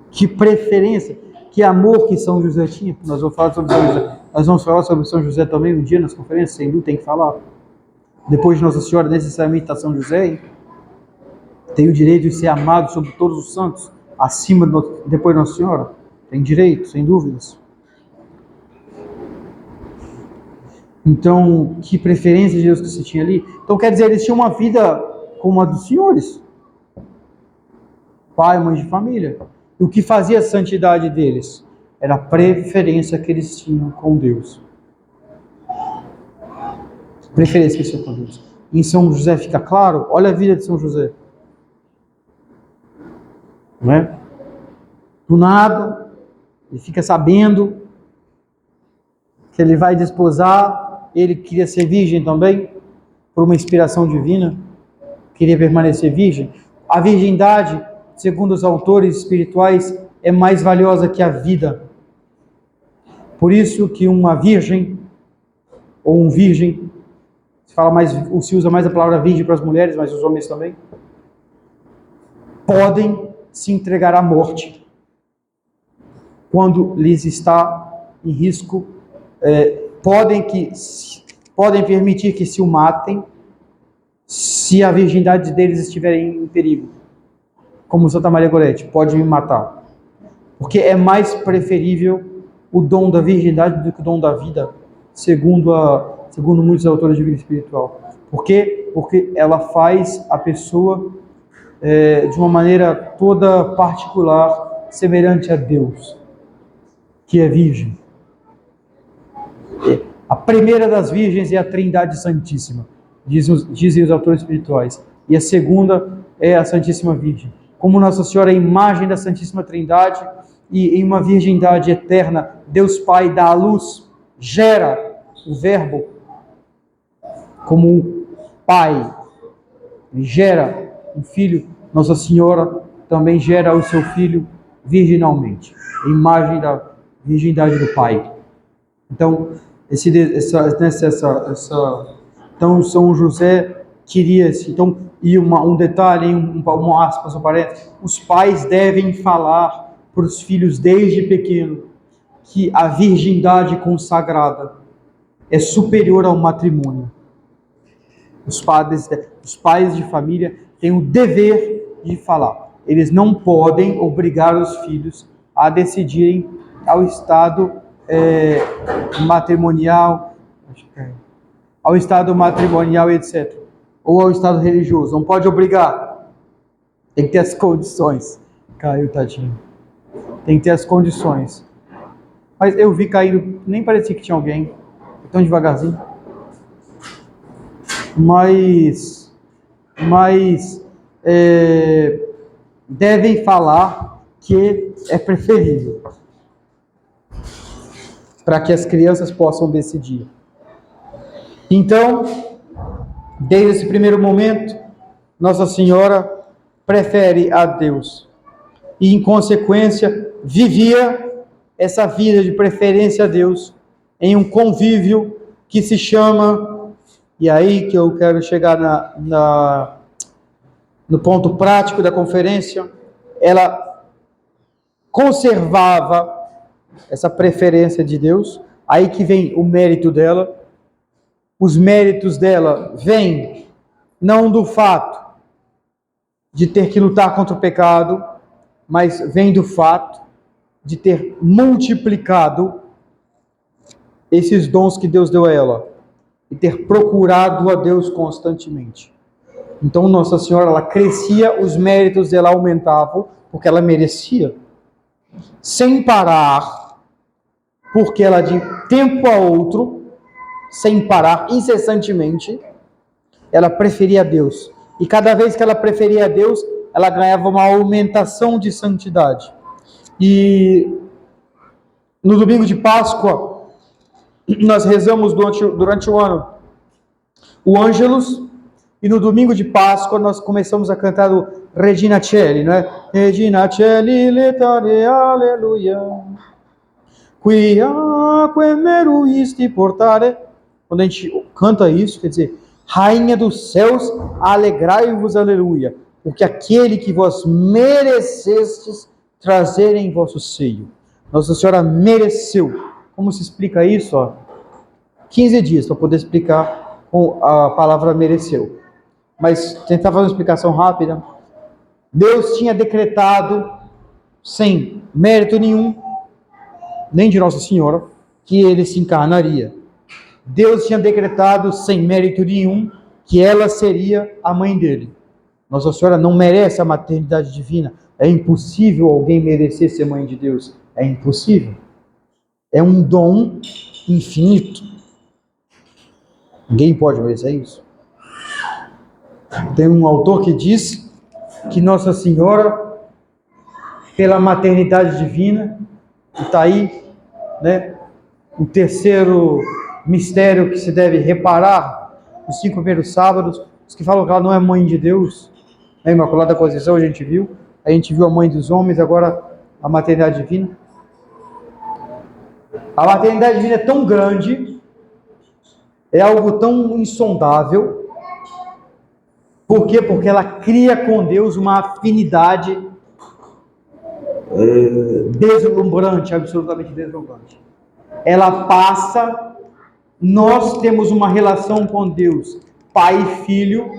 Que preferência, que amor que São José tinha. Nós vamos falar sobre São José. Nós vamos falar sobre São José também um dia nas conferências, sem dúvida, tem que falar. Depois de Nossa Senhora, necessariamente está São José, hein? Tem o direito de ser amado sobre todos os santos, depois de Nossa Senhora. Tem direito, sem dúvidas. Então, que preferência de Deus que você tinha ali? Então, quer dizer, eles tinham uma vida como a dos senhores. Pai, mãe de família. E o que fazia a santidade deles? Era a preferência que eles tinham com Deus. Preferência que eles tinham com Deus. Em São José fica claro, olha a vida de São José. Não é? Do nada, ele fica sabendo que ele vai desposar, ele queria ser virgem também, por uma inspiração divina, queria permanecer virgem. A virgindade, segundo os autores espirituais, é mais valiosa que a vida. Por isso que uma virgem, ou um virgem, se usa mais a palavra virgem para as mulheres, mas os homens também, podem se entregar à morte quando lhes está em risco, podem permitir que se o matem se a virgindade deles estiver em perigo, como Santa Maria Gorete, pode me matar, porque é mais preferível o dom da virgindade do que o dom da vida, segundo muitos autores de vida espiritual. Por quê? Porque ela faz a pessoa de uma maneira toda particular, semelhante a Deus, que é virgem. A primeira das virgens é a Trindade Santíssima, dizem os autores espirituais, e a segunda é a Santíssima Virgem. Como Nossa Senhora é a imagem da Santíssima Trindade, e em uma virgindade eterna, Deus Pai dá à luz, gera o Verbo como Pai, gera um Filho. Nossa Senhora também gera o seu Filho virginalmente, a imagem da virgindade do Pai. Então, então São José queria-se. Então, e um detalhe, um aspas, um parênteses, os pais devem falar para os filhos desde pequeno que a virgindade consagrada é superior ao matrimônio. Os pais de família têm o dever de falar. Eles não podem obrigar os filhos a decidirem ao estado matrimonial, etc. Ou ao estado religioso. Não pode obrigar. Tem que ter as condições. Caiu, tadinho. Tem que ter as condições. Mas eu vi caindo, nem parecia que tinha alguém. Tão devagarzinho. Mas devem falar que é preferível, para que as crianças possam decidir. Então, desde esse primeiro momento, Nossa Senhora prefere a Deus e, em consequência, vivia essa vida de preferência a Deus em um convívio que se chama, e aí que eu quero chegar no ponto prático da conferência, ela conservava essa preferência de Deus, aí que vem o mérito dela. Os méritos dela vêm não do fato de ter que lutar contra o pecado, mas vem do fato de ter multiplicado esses dons que Deus deu a ela e ter procurado a Deus constantemente. Então Nossa Senhora, ela crescia, os méritos dela aumentavam, porque ela merecia, sem parar, porque ela de tempo a outro, sem parar, incessantemente, ela preferia a Deus. E cada vez que ela preferia a Deus, ela ganhava uma aumentação de santidade. E no domingo de Páscoa, nós rezamos durante o ano o Ângelus, e no domingo de Páscoa nós começamos a cantar o Regina Coeli, né? Regina Coeli, letare, aleluia. Quia meruisti portare. Quando a gente canta isso, quer dizer, Rainha dos céus, alegrai-vos, aleluia, porque aquele que vós merecestes trazer em vosso seio. Nossa Senhora mereceu. Como se explica isso? 15 dias para poder explicar com a palavra mereceu. Mas tentar fazer uma explicação rápida. Deus tinha decretado, sem mérito nenhum, nem de Nossa Senhora, que ele se encarnaria. Deus tinha decretado, sem mérito nenhum, que ela seria a mãe dele. Nossa Senhora não merece a maternidade divina. É impossível alguém merecer ser mãe de Deus. É impossível. É um dom infinito. Ninguém pode merecer isso. Tem um autor que diz que Nossa Senhora, pela maternidade divina, está aí, né, o terceiro mistério que se deve reparar nos 5 primeiros sábados. Os que falam que ela não é mãe de Deus, a Imaculada Conceição a gente viu a mãe dos homens, agora a maternidade divina. A maternidade divina é tão grande é algo tão insondável. Por quê? Porque ela cria com Deus uma afinidade deslumbrante, absolutamente deslumbrante. Ela passa, nós temos uma relação com Deus, pai e filho,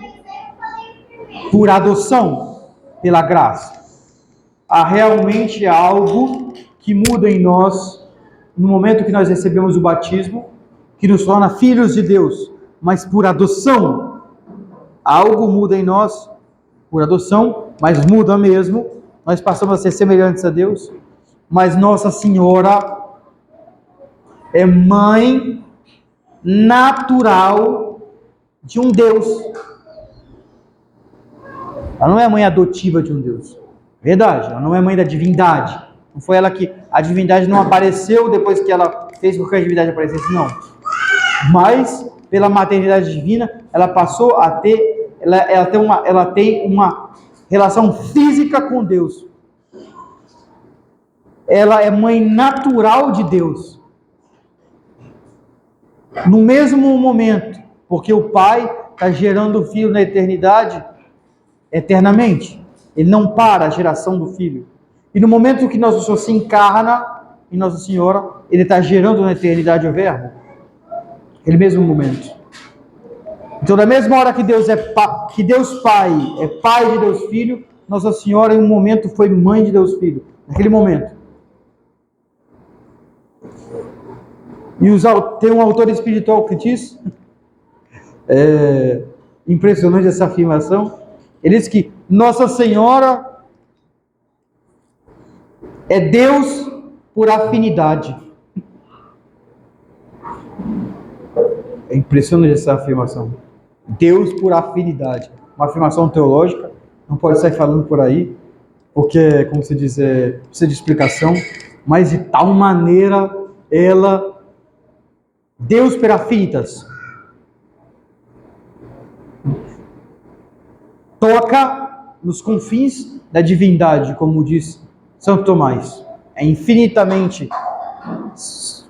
por adoção, pela graça. Há realmente algo que muda em nós no momento que nós recebemos o batismo, que nos torna filhos de Deus, mas por adoção. Algo muda em nós por adoção, mas muda mesmo. Nós passamos a ser semelhantes a Deus, mas Nossa Senhora é mãe natural de um Deus. Ela não é mãe adotiva de um Deus. Verdade, ela não é mãe da divindade. Não foi ela que... A divindade não apareceu depois que ela fez com que a divindade aparecesse, não. Mas, pela maternidade divina, ela passou a ter... Ela tem uma relação física com Deus. Ela é mãe natural de Deus. No mesmo momento, porque o Pai está gerando o Filho na eternidade, eternamente. Ele não para a geração do Filho. E no momento que Nosso Senhor se encarna em Nossa Senhora, Ele está gerando na eternidade o Verbo. Naquele mesmo momento. Então, da mesma hora que Deus Pai é Pai de Deus Filho, Nossa Senhora em um momento foi Mãe de Deus Filho. Naquele momento. E tem um autor espiritual que diz, impressionante essa afirmação, ele diz que Nossa Senhora é Deus por afinidade. É impressionante essa afirmação. Deus por afinidade. Uma afirmação teológica, não pode sair falando por aí, porque, como se diz, precisa de explicação, mas de tal maneira ela, Deus per affinitas, toca nos confins da divindade, como diz Santo Tomás. É infinitamente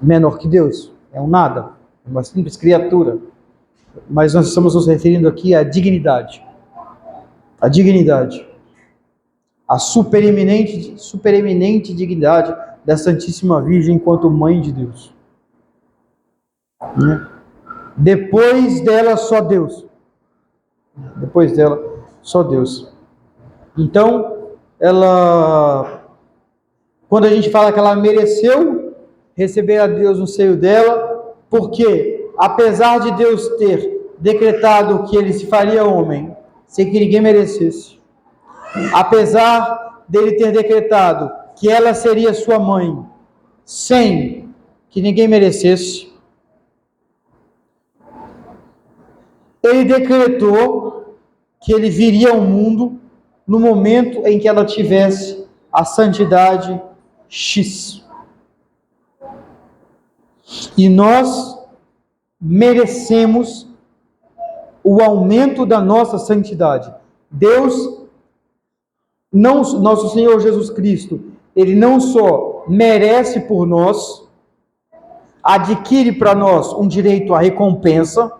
menor que Deus, é um nada, é uma simples criatura. Mas nós estamos nos referindo aqui à dignidade. A dignidade. A supereminente dignidade da Santíssima Virgem enquanto Mãe de Deus. Né? Depois dela, só Deus. Depois dela, só Deus. Então, quando a gente fala que ela mereceu receber a Deus no seio dela, porque apesar de Deus ter decretado que ele se faria homem, sem que ninguém merecesse, apesar dele ter decretado que ela seria sua mãe, sem que ninguém merecesse, ele decretou que ele viria ao mundo no momento em que ela tivesse a santidade X. E nós merecemos o aumento da nossa santidade. Deus, nosso Senhor Jesus Cristo, Ele não só merece por nós, adquire para nós um direito à recompensa,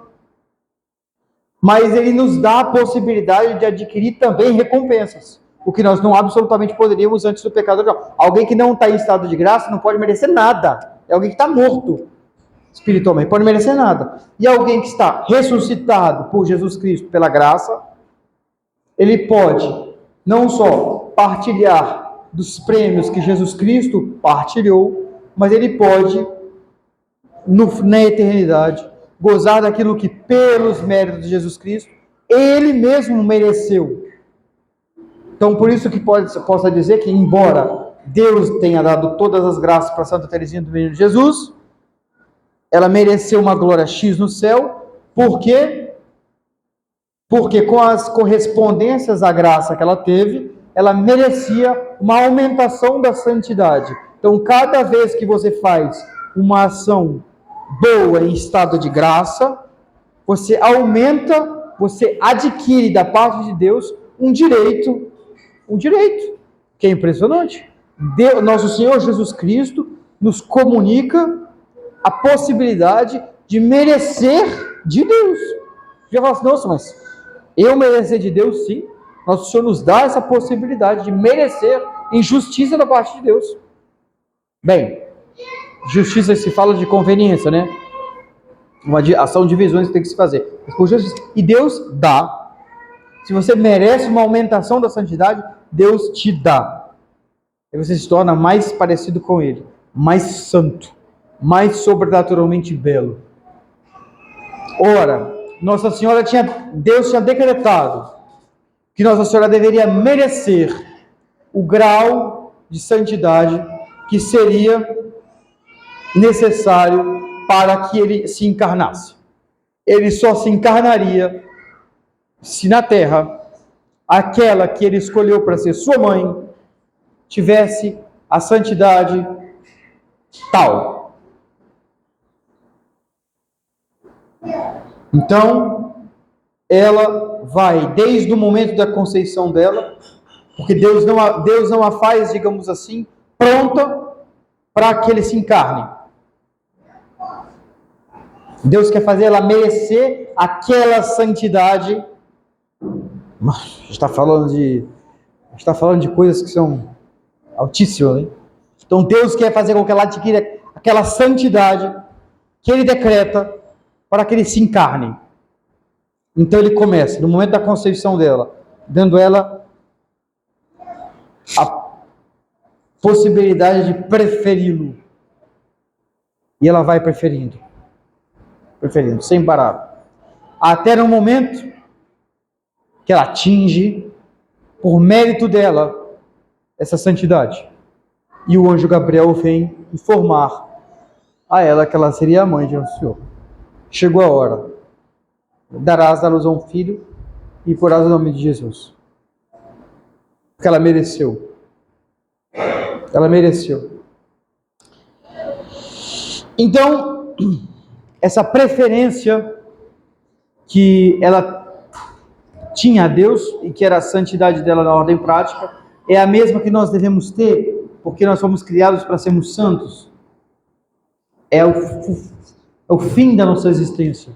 mas Ele nos dá a possibilidade de adquirir também recompensas, o que nós não absolutamente poderíamos antes do pecado original. Alguém que não está em estado de graça não pode merecer nada. É alguém que está morto espiritualmente, pode merecer nada. E alguém que está ressuscitado por Jesus Cristo pela graça, ele pode não só partilhar dos prêmios que Jesus Cristo partilhou, mas ele pode, na eternidade, gozar daquilo que, pelos méritos de Jesus Cristo, ele mesmo mereceu. Então, por isso que possa dizer que, embora Deus tenha dado todas as graças para Santa Teresinha do Menino Jesus, ela mereceu uma glória X no céu. Por quê? Porque com as correspondências à graça que ela teve, ela merecia uma aumentação da santidade. Então, cada vez que você faz uma ação boa em estado de graça, você aumenta, você adquire da parte de Deus um direito, que é impressionante. Nosso Senhor Jesus Cristo nos comunica a possibilidade de merecer de Deus. Já fala assim, nossa, mas eu merecer de Deus, sim. Mas o Senhor nos dá essa possibilidade de merecer injustiça da parte de Deus. Bem, justiça se fala de conveniência, né? Uma ação de divisões que tem que se fazer. E Deus dá. Se você merece uma aumentação da santidade, Deus te dá. E você se torna mais parecido com Ele, mais santo, mais sobrenaturalmente belo. Ora, Deus tinha decretado que Nossa Senhora deveria merecer o grau de santidade que seria necessário para que Ele se encarnasse. Ele só se encarnaria se na terra aquela que Ele escolheu para ser sua mãe tivesse a santidade tal. Então, ela vai desde o momento da conceição dela, porque Deus não a faz, digamos assim, pronta para que Ele se encarne. Deus quer fazer ela merecer aquela santidade. A gente está falando de coisas que são altíssimas, hein? Então Deus quer fazer com que ela adquira aquela santidade que Ele decreta para que Ele se encarne. Então Ele começa, no momento da concepção dela, dando ela a possibilidade de preferi-lo. E ela vai preferindo, sem parar. Até no momento que ela atinge, por mérito dela, essa santidade. E o anjo Gabriel vem informar a ela que ela seria a mãe de Nosso Senhor. Chegou a hora. Darás à luz a um filho e porás o nome de Jesus. Porque ela mereceu. Ela mereceu. Então, essa preferência que ela tinha a Deus e que era a santidade dela na ordem prática, é a mesma que nós devemos ter, porque nós fomos criados para sermos santos. É o fim da nossa existência.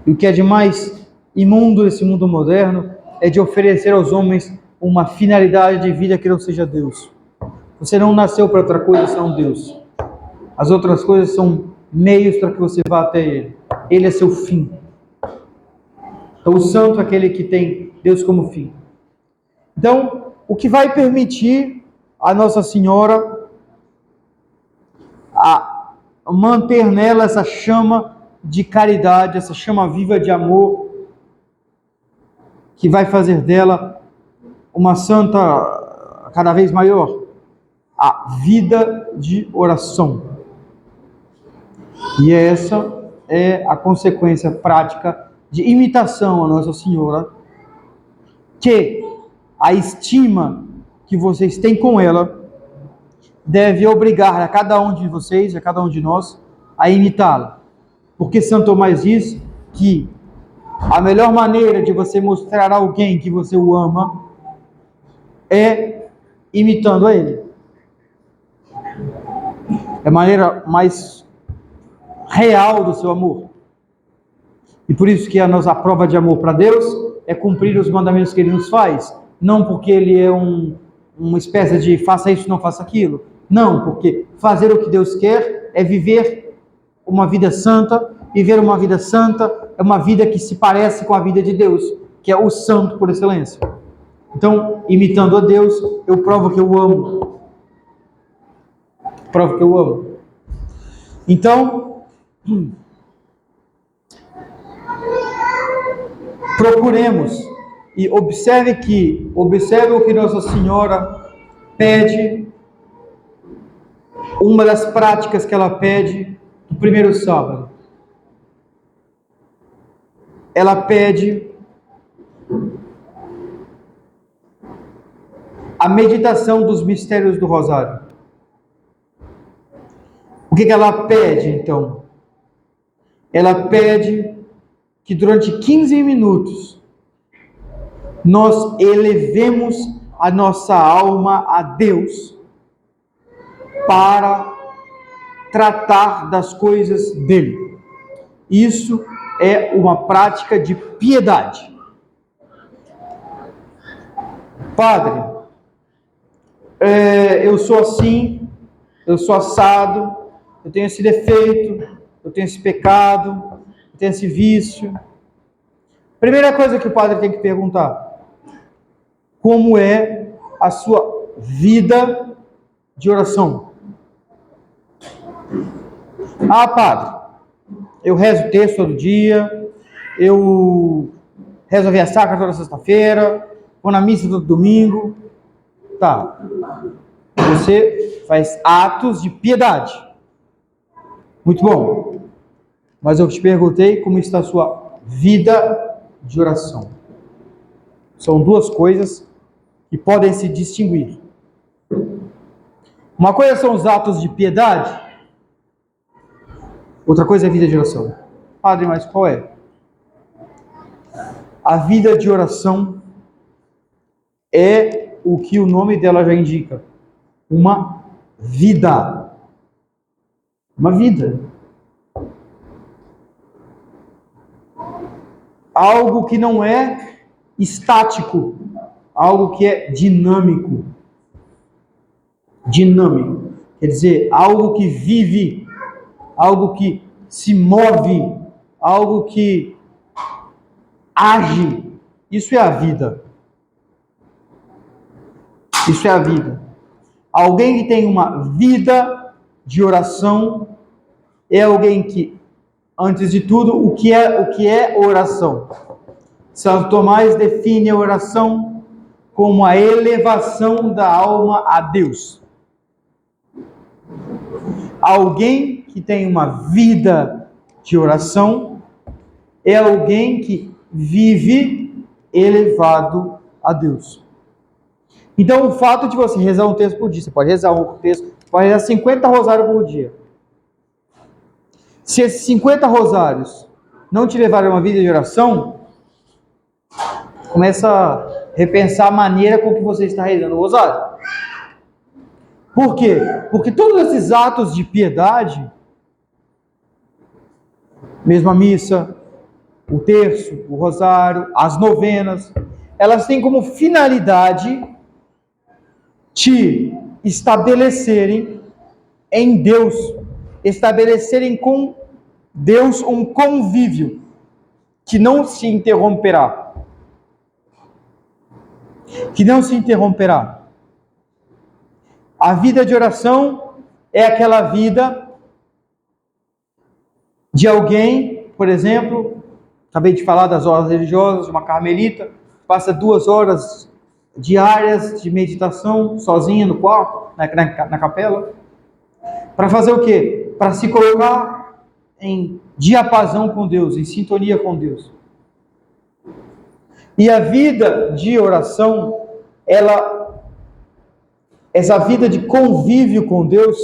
E o que é de mais imundo nesse mundo moderno é de oferecer aos homens uma finalidade de vida que não seja Deus. Você não nasceu para outra coisa senão Deus. As outras coisas são meios para que você vá até Ele. Ele é seu fim. Então, o santo é aquele que tem Deus como fim. Então, o que vai permitir a Nossa Senhora a manter nela essa chama de caridade, essa chama viva de amor, que vai fazer dela uma santa cada vez maior, a vida de oração. E essa é a consequência prática de imitação a Nossa Senhora, que a estima que vocês têm com ela deve obrigar a cada um de vocês, a cada um de nós, a imitá-la. Porque Santo Tomás diz que a melhor maneira de você mostrar a alguém que você o ama é imitando a ele. É a maneira mais real do seu amor. E por isso que a nossa prova de amor para Deus é cumprir os mandamentos que Ele nos faz. Não porque Ele é uma espécie de faça isso, não faça aquilo. Não, porque fazer o que Deus quer é viver uma vida santa. Viver uma vida santa é uma vida que se parece com a vida de Deus, que é o santo por excelência. Então, imitando a Deus, eu provo que eu amo. Provo que eu amo. Então, procuremos e observe o que Nossa Senhora pede. Uma das práticas que ela pede no primeiro sábado. Ela pede a meditação dos mistérios do Rosário. O que ela pede, então? Ela pede que durante 15 minutos nós elevemos a nossa alma a Deus para tratar das coisas dele. Isso é uma prática de piedade. Padre, eu sou assim, eu sou assado, eu tenho esse defeito, eu tenho esse pecado, eu tenho esse vício. Primeira coisa que o padre tem que perguntar: como é a sua vida de oração? Ah, padre, eu rezo o texto todo dia, eu rezo a Via Sacra toda sexta-feira, vou na missa todo domingo. Tá. Você faz atos de piedade. Muito bom. Mas eu te perguntei como está a sua vida de oração. São duas coisas que podem se distinguir. Uma coisa são os atos de piedade, outra coisa é a vida de oração. Padre, mas qual é? A vida de oração é o que o nome dela já indica. Uma vida. Uma vida. Algo que não é estático, algo que é dinâmico. Dinâmico. Quer dizer, algo que vive, algo que se move, algo que age. Isso é a vida. Isso é a vida. Alguém que tem uma vida de oração é alguém que, antes de tudo, o que é oração? Santo Tomás define a oração como a elevação da alma a Deus. Alguém que tem uma vida de oração é alguém que vive elevado a Deus. Então, o fato de você rezar um texto por dia, você pode rezar um texto, pode rezar 50 rosários por dia. Se esses 50 rosários não te levarem a uma vida de oração, começa a repensar a maneira com que você está rezando o rosário. Por quê? Porque todos esses atos de piedade, mesmo a missa, o terço, o rosário, as novenas, elas têm como finalidade te estabelecerem em Deus, estabelecerem com Deus um convívio que não se interromperá. Que não se interromperá. A vida de oração é aquela vida de alguém, por exemplo, acabei de falar das horas religiosas, de uma carmelita, passa 2 horas diárias de meditação, sozinha no quarto, na capela, para fazer o quê? Para se colocar em diapasão com Deus, em sintonia com Deus. E a vida de oração, essa vida de convívio com Deus,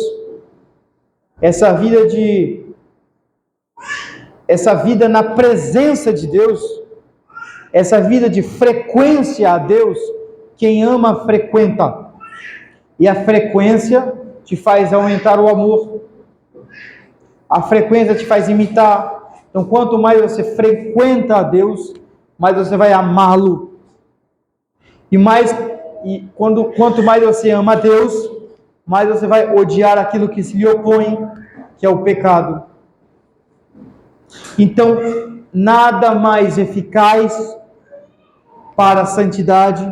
essa vida na presença de Deus, essa vida de frequência a Deus, quem ama frequenta. E a frequência te faz aumentar o amor. A frequência te faz imitar. Então, quanto mais você frequenta a Deus, mais você vai amá-lo. Quanto mais você ama a Deus, mais você vai odiar aquilo que se lhe opõe, que é o pecado. Então, nada mais eficaz para a santidade,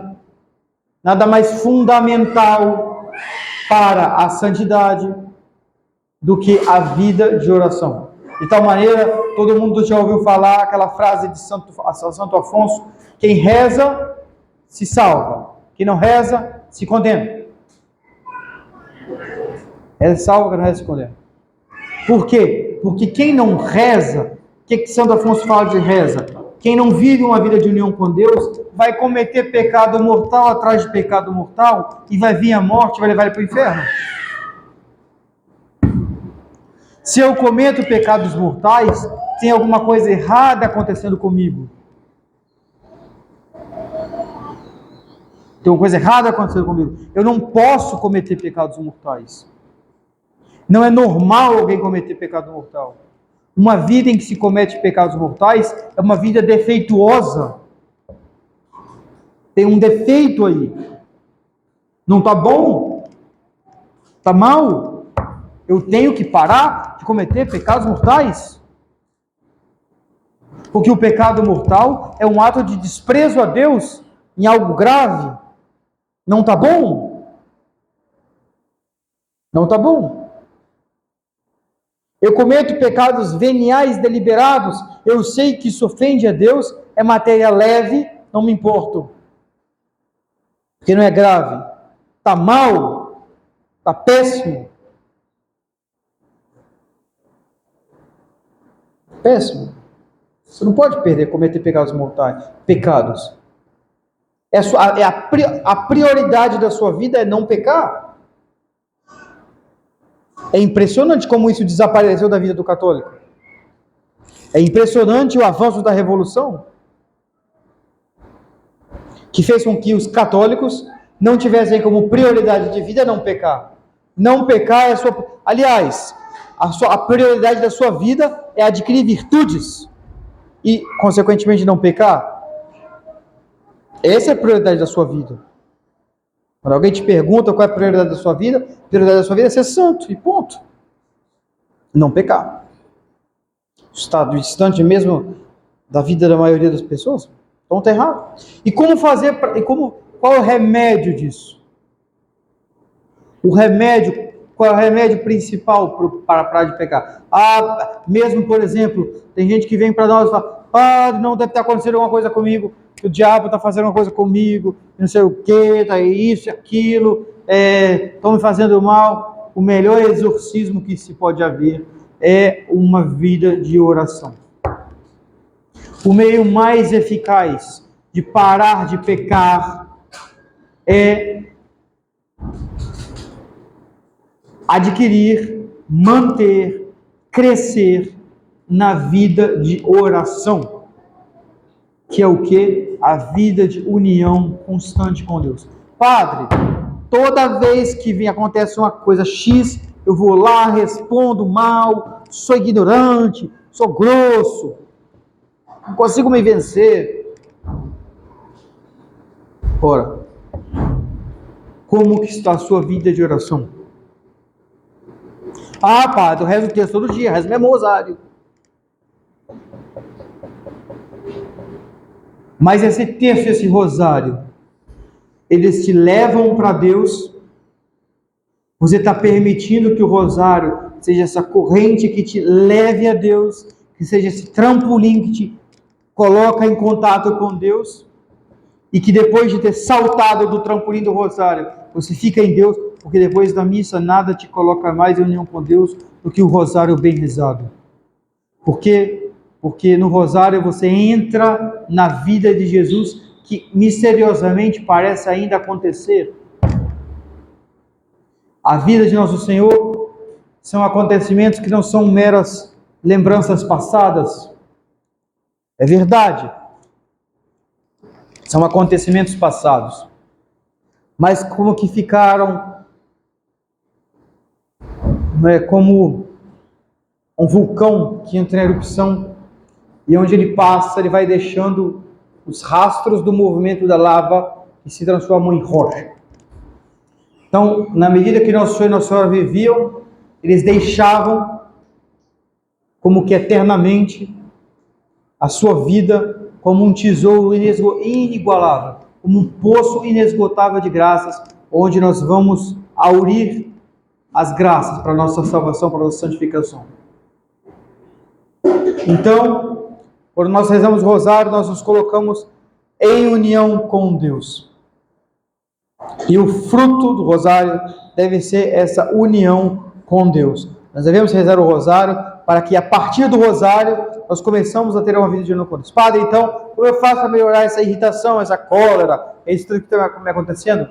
nada mais fundamental para a santidade do que a vida de oração. De tal maneira, todo mundo já ouviu falar aquela frase de Santo Afonso: quem reza se salva, quem não reza se condena. É salvo, quem não reza se condena. Por quê? Porque quem não reza, o que Santo Afonso fala de reza? Quem não vive uma vida de união com Deus vai cometer pecado mortal atrás de pecado mortal e vai vir a morte e vai levar ele para o inferno. Se eu cometo pecados mortais, tem alguma coisa errada acontecendo comigo. Tem uma coisa errada acontecendo comigo. Eu não posso cometer pecados mortais. Não é normal alguém cometer pecado mortal. Uma vida em que se comete pecados mortais é uma vida defeituosa. Tem um defeito aí. Não está bom? Está mal? Eu tenho que parar de cometer pecados mortais? Porque o pecado mortal é um ato de desprezo a Deus em algo grave. Não está bom? Não está bom. Eu cometo pecados veniais deliberados, eu sei que isso ofende a Deus, é matéria leve, não me importo. Porque não é grave. Está mal, está péssimo. Péssimo. Você não pode cometer pecados mortais. Pecados. A prioridade da sua vida é não pecar. É impressionante como isso desapareceu da vida do católico. É impressionante o avanço da revolução, que fez com que os católicos não tivessem como prioridade de vida não pecar. Não pecar é a sua... Aliás, a prioridade da sua vida é adquirir virtudes e, consequentemente, não pecar. Essa é a prioridade da sua vida. Quando alguém te pergunta qual é a prioridade da sua vida, a prioridade da sua vida é ser santo, e ponto. Não pecar. Está distante mesmo da vida da maioria das pessoas? Então está errado. E como fazer, qual é o remédio disso? Qual é o remédio principal para parar de pecar? Mesmo, por exemplo, tem gente que vem para nós e fala, padre, não deve estar acontecendo alguma coisa comigo, o diabo está fazendo uma coisa comigo, não sei o que, tá isso, aquilo, estão me fazendo mal. O melhor exorcismo que se pode haver é uma vida de oração. O meio mais eficaz de parar de pecar é adquirir, manter, crescer na vida de oração, que é o que? A vida de união constante com Deus. Padre, toda vez que acontece uma coisa X, eu vou lá, respondo mal, sou ignorante, sou grosso, não consigo me vencer. Ora, como que está a sua vida de oração? Padre, eu rezo o texto todo dia, rezo mesmo rosário. Mas esse texto, esse rosário, eles te levam para Deus? Você está permitindo que o rosário seja essa corrente que te leve a Deus, que seja esse trampolim que te coloca em contato com Deus, e que depois de ter saltado do trampolim do rosário, você fica em Deus, porque depois da missa nada te coloca mais em união com Deus do que o rosário bem rezado. Por quê? Porque no rosário você entra na vida de Jesus, que misteriosamente parece ainda acontecer. A vida de Nosso Senhor são acontecimentos que não são meras lembranças passadas. É verdade. São acontecimentos passados. Mas como que ficaram, como um vulcão que entra em erupção, e onde ele passa, ele vai deixando os rastros do movimento da lava que se transformam em rocha. Então, na medida que Nosso Senhor e Nossa Senhora viviam, eles deixavam, como que eternamente, a sua vida como um tesouro inigualável, como um poço inesgotável de graças, onde nós vamos aurir as graças para a nossa salvação, para a nossa santificação. Então, quando nós rezamos o rosário, nós nos colocamos em união com Deus. E o fruto do rosário deve ser essa união com Deus. Nós devemos rezar o rosário para que, a partir do rosário, nós começamos a ter uma vida de união com Deus. Padre, então, como eu faço para melhorar essa irritação, essa cólera, isso tudo que está me acontecendo?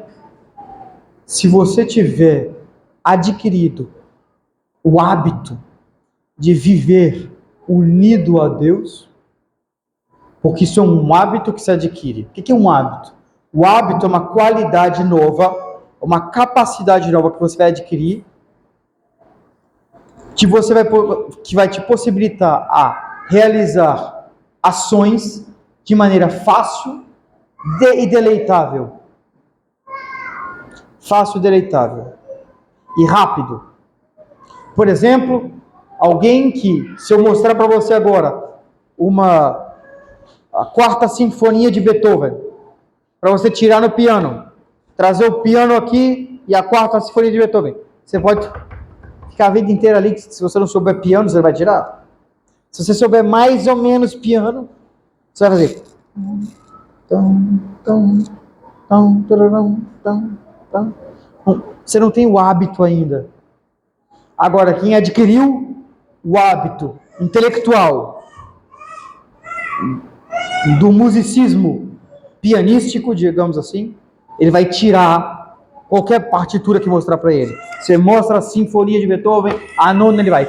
Se você tiver adquirido o hábito de viver unido a Deus, porque isso é um hábito que se adquire. O que é um hábito? O hábito é uma qualidade nova, uma capacidade nova que você vai adquirir, que vai te possibilitar a realizar ações de maneira fácil e deleitável. Fácil, deleitável e rápido. Por exemplo, alguém que, se eu mostrar para você agora a quarta sinfonia de Beethoven, para você tirar no piano, trazer o piano aqui e a quarta sinfonia de Beethoven, você pode ficar a vida inteira ali, se você não souber piano, você vai tirar. Se você souber mais ou menos piano, você vai fazer. Você não tem o hábito ainda. Agora, quem adquiriu o hábito intelectual do musicismo pianístico, digamos assim, ele vai tirar qualquer partitura que mostrar para ele. Você mostra a sinfonia de Beethoven, a nona ele vai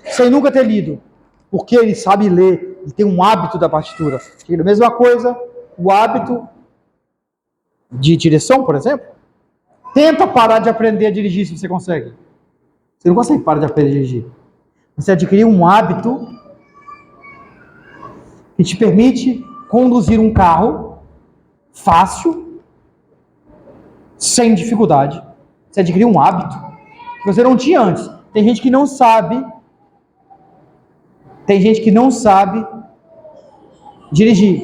sem nunca ter lido, porque ele sabe ler, ele tem um hábito da partitura. A mesma coisa, o hábito de direção, por exemplo. Tenta parar de aprender a dirigir se você consegue. Você não consegue parar de aprender a dirigir. Você adquiriu um hábito que te permite conduzir um carro fácil, sem dificuldade. Você adquiriu um hábito que você não tinha antes. Tem gente que não sabe dirigir.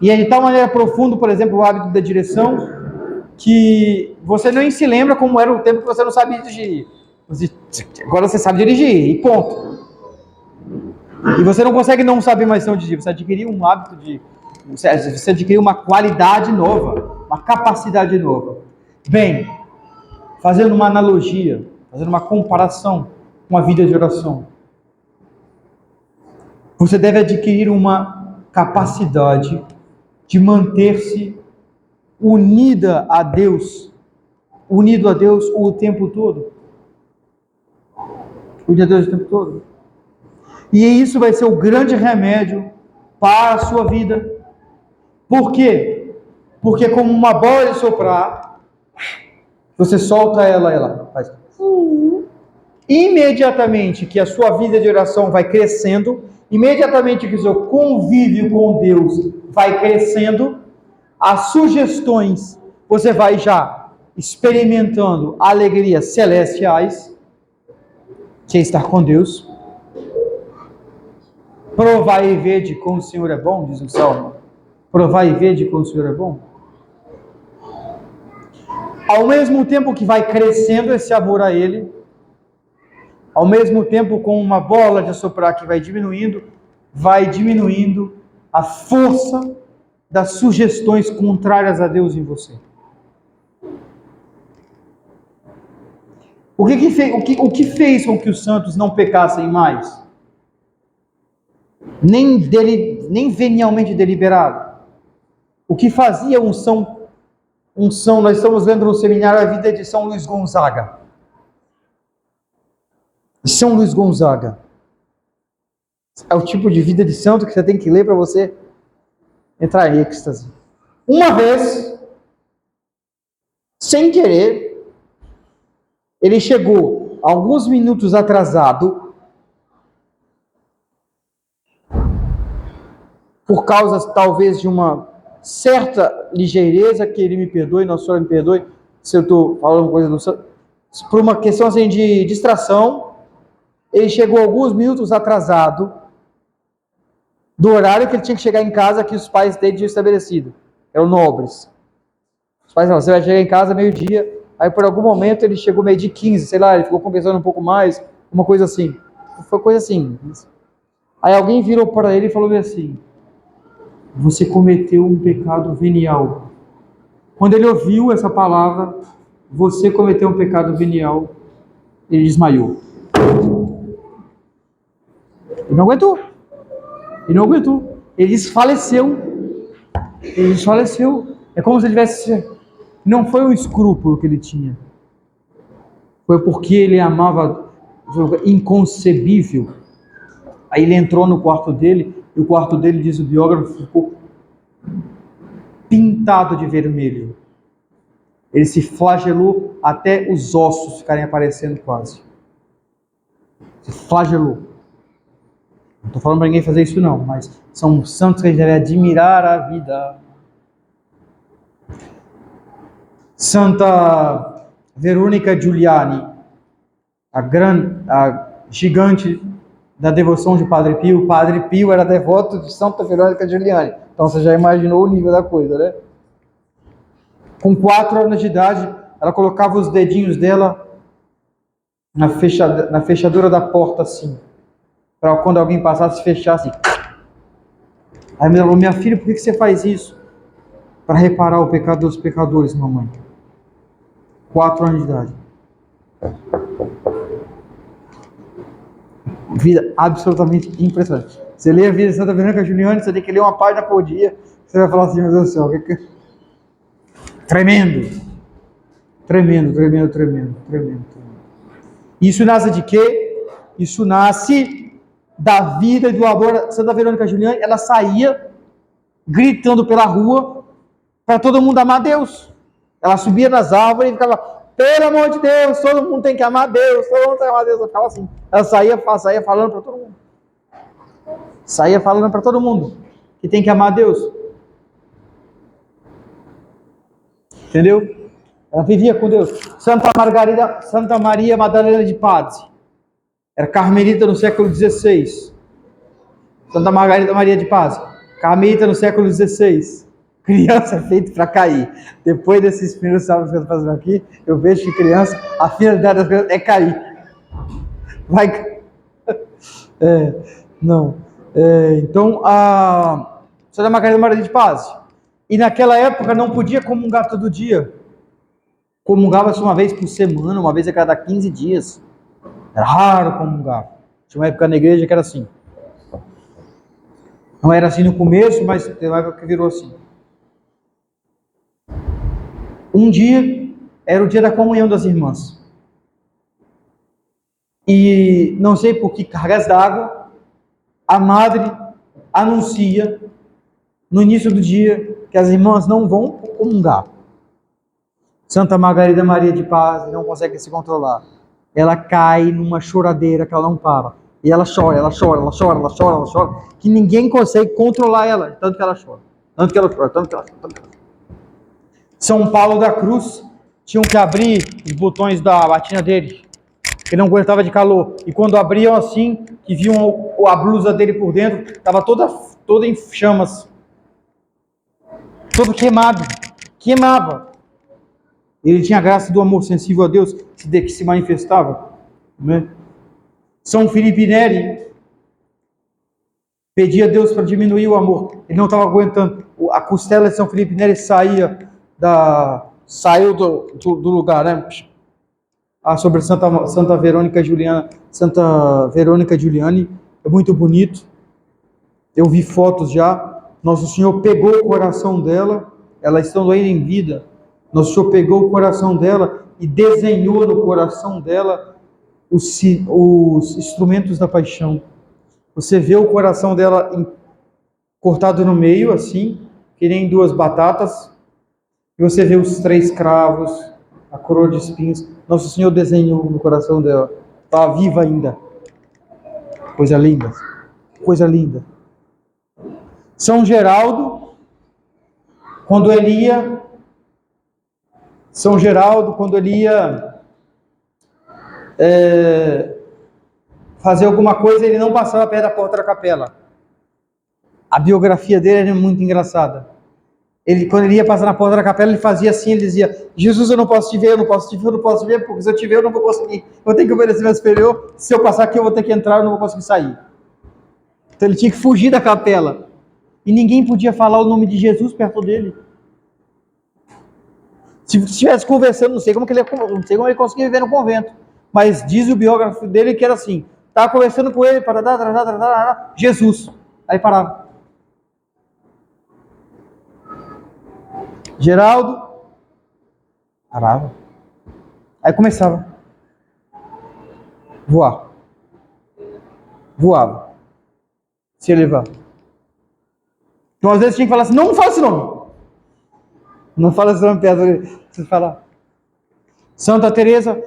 E é de tal maneira profundo, por exemplo, o hábito da direção, que você nem se lembra como era o tempo que você não sabia dirigir. Agora você sabe dirigir, e ponto. E você não consegue não saber mais não dirigir. Você adquiriu um hábito você adquiriu uma qualidade nova, uma capacidade nova. Bem, fazendo uma analogia, fazendo uma comparação com a vida de oração, você deve adquirir uma capacidade de manter-se unido a Deus o tempo todo. Unido a Deus o tempo todo. E isso vai ser o grande remédio para a sua vida. Por quê? Porque como uma bola de soprar, você solta ela faz. Imediatamente que a sua vida de oração vai crescendo, imediatamente que o seu convívio com Deus vai crescendo, as sugestões, você vai já experimentando alegrias celestiais, que é estar com Deus. Provai e vede como o Senhor é bom, diz o Salmo. Provai e vede como o Senhor é bom. Ao mesmo tempo que vai crescendo esse amor a Ele, ao mesmo tempo com uma bola de soprar que vai diminuindo a força das sugestões contrárias a Deus em você. O que fez com que os santos não pecassem mais? Nem venialmente deliberado. O que fazia unção, nós estamos vendo no seminário a vida de São Luís Gonzaga. São Luís Gonzaga é o tipo de vida de santo que você tem que ler para você entrar em êxtase. Uma vez, sem querer, ele chegou alguns minutos atrasado por causa talvez de uma certa ligeireza, que ele me perdoe, Nossa Senhora me perdoe se eu estou falando coisa do santo, por uma questão assim de distração. Ele chegou alguns minutos atrasado do horário que ele tinha que chegar em casa, que os pais dele tinham estabelecido. Eram nobres. Os pais falaram, você vai chegar em casa meio-dia. Aí por algum momento ele chegou meio-dia 15, sei lá, ele ficou conversando um pouco mais, uma coisa assim. Foi coisa assim. Aí alguém virou para ele e falou assim, você cometeu um pecado venial. Quando ele ouviu essa palavra, você cometeu um pecado venial, ele desmaiou. Ele não aguentou. Ele desfaleceu. É como se ele tivesse... Não foi um escrúpulo que ele tinha. Foi porque ele amava, inconcebível. Aí ele entrou no quarto dele, e o quarto dele, diz o biógrafo, ficou pintado de vermelho. Ele se flagelou até os ossos ficarem aparecendo quase. Se flagelou. Não estou falando para ninguém fazer isso não, mas são santos que a gente deve admirar a vida. Santa Verônica Giuliani, a gigante da devoção de Padre Pio. Padre Pio era devoto de Santa Verônica Giuliani. Então você já imaginou o nível da coisa, né? Com 4 anos de idade, ela colocava os dedinhos dela na fechadura da porta, assim, para quando alguém passasse, fechasse. Aí ela falou: minha filha, por que você faz isso? Para reparar o pecado dos pecadores, mamãe. 4 anos de idade. Vida absolutamente impressionante. Você lê a vida de Santa Verônica Giuliani, você tem que ler uma página por dia. Você vai falar assim: meu Deus do céu, tremendo. Tremendo. Isso nasce de quê? Isso nasce da vida e do amor. Santa Verônica Giuliani, ela saía gritando pela rua para todo mundo amar Deus. Ela subia nas árvores e ficava: pelo amor de Deus, todo mundo tem que amar Deus, todo mundo tem que amar Deus. Ela ficava assim. Ela saía falando para todo mundo. Saía falando para todo mundo que tem que amar Deus. Entendeu? Ela vivia com Deus. Santa Maria Madalena de Pazzi, era carmelita no século XVI. Santa Margarida Maria de Pazzi, carmelita no século XVI. Criança é feito para cair. Depois desses primeiros sábados que eu estou fazendo aqui, eu vejo que criança, a finalidade das crianças é cair. Vai. Então, a Santa Margarida Maria de Pazzi. E naquela época não podia comungar todo dia. Comungava-se uma vez por semana, uma vez a cada 15 dias. Era raro comungar. Tinha uma época na igreja que era assim. Não era assim no começo, mas tem uma época que virou assim. Um dia era o dia da comunhão das irmãs. E não sei por que cargas d'água, a madre anuncia no início do dia que as irmãs não vão comungar. Santa Margarida Maria de Paz não consegue se controlar. Ela cai numa choradeira que ela não para. E ela chora, que ninguém consegue controlar ela, tanto que ela chora. São Paulo da Cruz tinham que abrir os botões da batina dele, que não aguentava de calor. E quando abriam assim, que viam a blusa dele por dentro, estava toda em chamas. Todo queimado. Queimava. Ele tinha a graça do amor sensível a Deus, que se manifestava. Né? São Felipe Neri pedia a Deus para diminuir o amor. Ele não estava aguentando. A costela de São Felipe Neri saiu do lugar, né? Sobre Santa Verônica Giuliani. Santa Verônica Giuliani é muito bonito. Eu vi fotos já. Nosso Senhor pegou o coração dela. Ela estando ainda em vida. Nosso Senhor pegou o coração dela e desenhou no coração dela os instrumentos da paixão. Você vê o coração dela cortado no meio, assim, que nem 2 batatas, e você vê os 3 cravos, a coroa de espinhos. Nosso Senhor desenhou no coração dela. Está viva ainda. Coisa linda. Coisa linda. São Geraldo, quando ele ia fazer alguma coisa, ele não passava perto da porta da capela. A biografia dele era muito engraçada. Quando ele ia passar na porta da capela, ele fazia assim, ele dizia: Jesus, eu não posso te ver, porque se eu te ver, eu não vou conseguir. Eu tenho que obedecer meu superior, se eu passar aqui, eu vou ter que entrar, eu não vou conseguir sair. Então ele tinha que fugir da capela. E ninguém podia falar o nome de Jesus perto dele. Se estivesse conversando, não sei como ele conseguia viver no convento. Mas diz o biógrafo dele que era assim: estava conversando com ele, Jesus. Aí parava. Geraldo, parava. Aí começava. Voava. Se elevar. Então às vezes tinha que falar assim: não fala esse nome. Não fala esse nome perto dele. Preciso falar. Santa Teresa,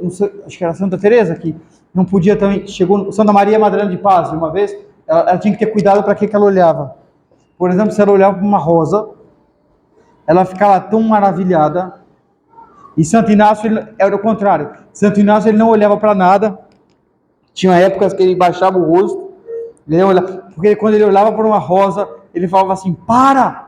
não sei, acho que era Santa Teresa que não podia também, chegou, Santa Maria Madalena de Paz, uma vez, ela tinha que ter cuidado para que ela olhava. Por exemplo, se ela olhava para uma rosa, ela ficava tão maravilhada. E Santo Inácio era o contrário. Santo Inácio ele não olhava para nada. Tinha épocas que ele baixava o rosto, ele não olhava, porque quando ele olhava para uma rosa, ele falava assim: para!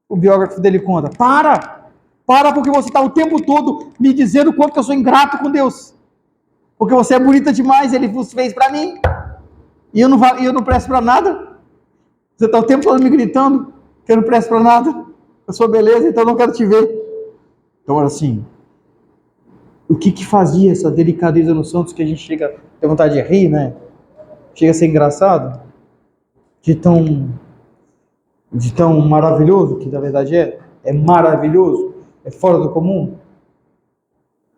O biógrafo dele conta: para, porque você está o tempo todo me dizendo o quanto que eu sou ingrato com Deus. Porque você é bonita demais, ele vos fez para mim. E eu não presto para nada. Você está o tempo todo me gritando que eu não presto para nada. Eu sou beleza, então eu não quero te ver. Então, assim, o que fazia essa delicadeza nos santos que a gente chega a ter vontade de rir, né? Chega a ser engraçado, de tão maravilhoso, que na verdade é maravilhoso, é fora do comum.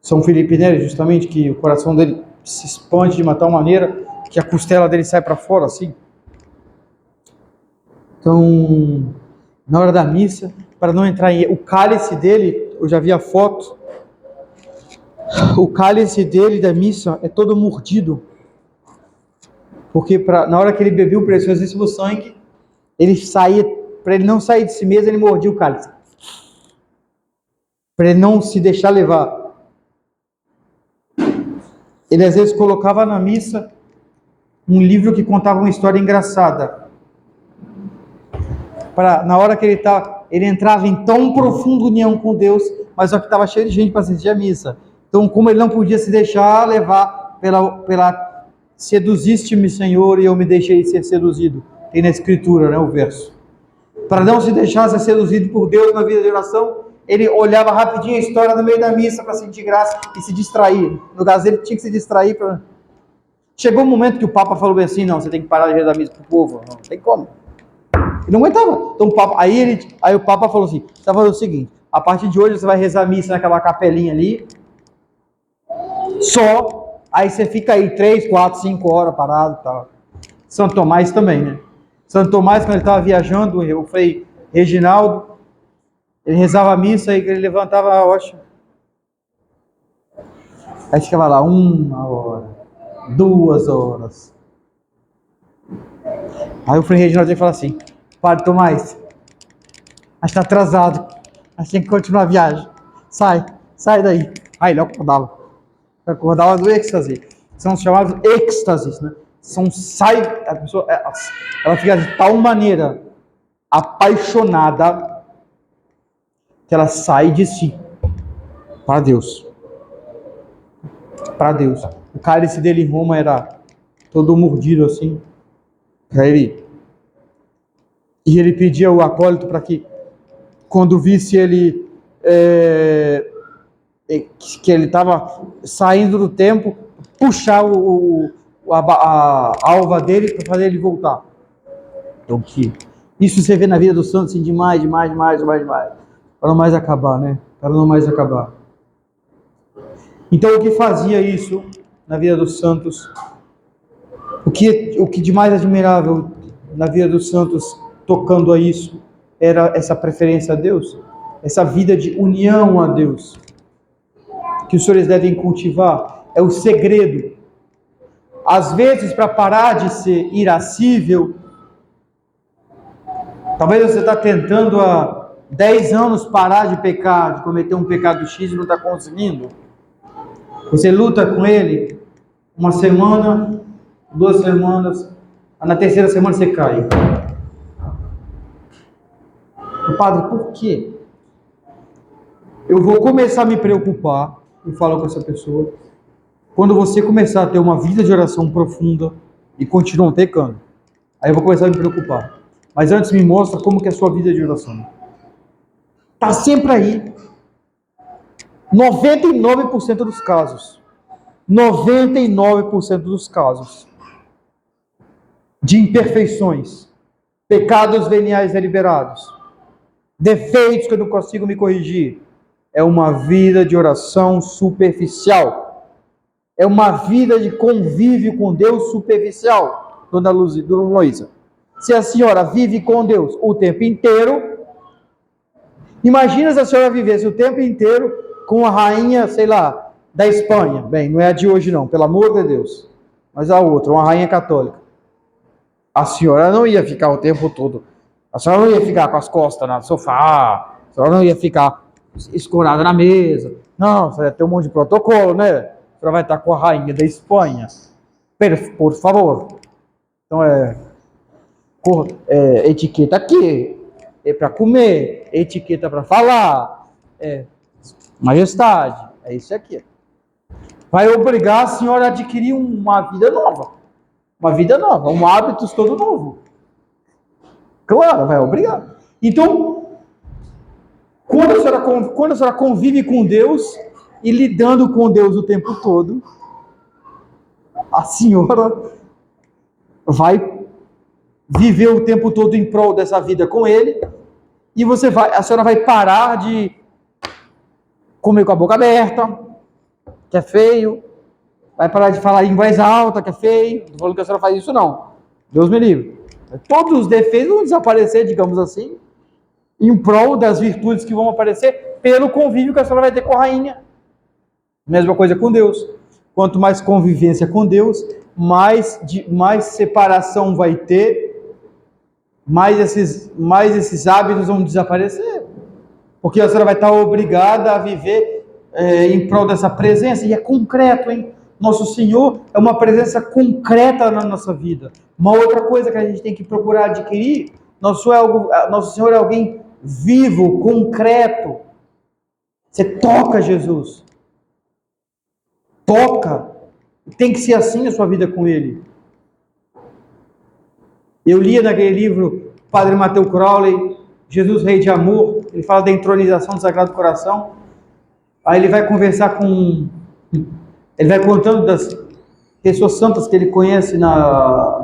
São Felipe Neri, justamente, que o coração dele se expande de uma tal maneira que a costela dele sai para fora, assim. Então, na hora da missa, para não entrar o cálice dele, eu já vi a foto, o cálice dele da missa é todo mordido, porque na hora que ele bebeu o preciosíssimo sangue, ele saía, para ele não sair de si mesmo, ele mordia o cálice, para ele não se deixar levar. Ele às vezes colocava na missa um livro que contava uma história engraçada, para na hora que ele entrava em tão profunda união com Deus, mas só que estava cheio de gente para assistir a missa. Então, como ele não podia se deixar levar pela seduziste-me, Senhor, e eu me deixei ser seduzido. Tem na Escritura, né, o verso. Para não se deixar ser seduzido por Deus na vida de oração, ele olhava rapidinho a história no meio da missa para sentir graça e se distrair. No caso, ele tinha que se distrair. Chegou um momento que o Papa falou bem assim: não, você tem que parar de rezar a missa para o povo. Não tem como. Ele não aguentava. Então, aí o Papa falou assim: você vai fazer o seguinte, a partir de hoje você vai rezar a missa naquela capelinha ali, só, aí você fica aí 3, 4, 5 horas parado e tal. Santo Tomás também, né? Santo Tomás, quando ele estava viajando, o Frei Reginaldo, ele rezava a missa e ele levantava a hóstia. Aí ficava lá 1 hora, 2 horas. Aí o Frei Reginaldo falava assim: Padre Tomás, acho que está atrasado, a gente tem que continuar a viagem. Sai daí. Aí ele acordava do êxtase. São chamados êxtases, né? A pessoa, ela fica de tal maneira apaixonada que ela sai de si para Deus. Para Deus. O cálice dele em Roma era todo mordido assim. E ele pedia ao acólito para que, quando visse ele que ele estava saindo do tempo, puxar a alva dele para fazer ele voltar. Então, isso você vê na vida dos santos assim, demais. Para não mais acabar, né? Para não mais acabar. Então, o que fazia isso na vida dos santos? O que de mais admirável na vida dos santos, tocando a isso, era essa preferência a Deus, essa vida de união a Deus, que os senhores devem cultivar. É o segredo. Às vezes, para parar de ser irascível, talvez você está tentando há 10 anos parar de pecar, de cometer um pecado X e não está conseguindo. Você luta com ele 1 semana, 2 semanas, na terceira semana você cai. Padre, por quê? Eu vou começar a me preocupar e falar com essa pessoa quando você começar a ter uma vida de oração profunda e continuar pecando. Aí eu vou começar a me preocupar. Mas antes me mostra como que é a sua vida de oração. Está sempre aí. 99% dos casos. 99% dos casos de imperfeições, pecados veniais deliberados, defeitos que eu não consigo me corrigir, é uma vida de oração superficial. É uma vida de convívio com Deus superficial, Dona Luísa. Se a senhora vive com Deus o tempo inteiro, Imagina se a senhora vivesse o tempo inteiro com a rainha, sei lá, da Espanha. Bem, não é a de hoje não, pelo amor de Deus. Mas a outra, uma rainha católica. A senhora não ia ficar o tempo todo. A senhora não ia ficar com as costas no sofá. A senhora não ia ficar escorada na mesa. Não, você ia ter um monte de protocolo, né? A senhora vai estar com a rainha da Espanha. Por favor. Então etiqueta aqui. É para comer. Etiqueta para falar. Majestade. É isso aqui. Vai obrigar a senhora a adquirir uma vida nova. Uma vida nova. Um hábitos todo novo. Claro, vai obrigar. Então, quando a senhora convive com Deus e lidando com Deus o tempo todo, a senhora vai viver o tempo todo em prol dessa vida com Ele, e a senhora vai parar de comer com a boca aberta, que é feio, vai parar de falar em voz alta, que é feio. Não estou falando que a senhora faz isso, não. Deus me livre. Todos os defeitos vão desaparecer, digamos assim, em prol das virtudes que vão aparecer pelo convívio que a senhora vai ter com a rainha. Mesma coisa com Deus. Quanto mais convivência com Deus, mais separação vai ter, mais esses hábitos vão desaparecer. Porque a senhora vai estar obrigada a viver em prol dessa presença. E é concreto, hein? Nosso Senhor é uma presença concreta na nossa vida. Uma outra coisa que a gente tem que procurar adquirir, nosso Senhor é alguém vivo, concreto. Você toca Jesus. Toca. Tem que ser assim a sua vida com Ele. Eu lia naquele livro, Padre Matthew Crowley, Jesus Rei de Amor. Ele fala da entronização do Sagrado Coração. Aí ele vai conversar ele vai contando das pessoas santas que ele conhece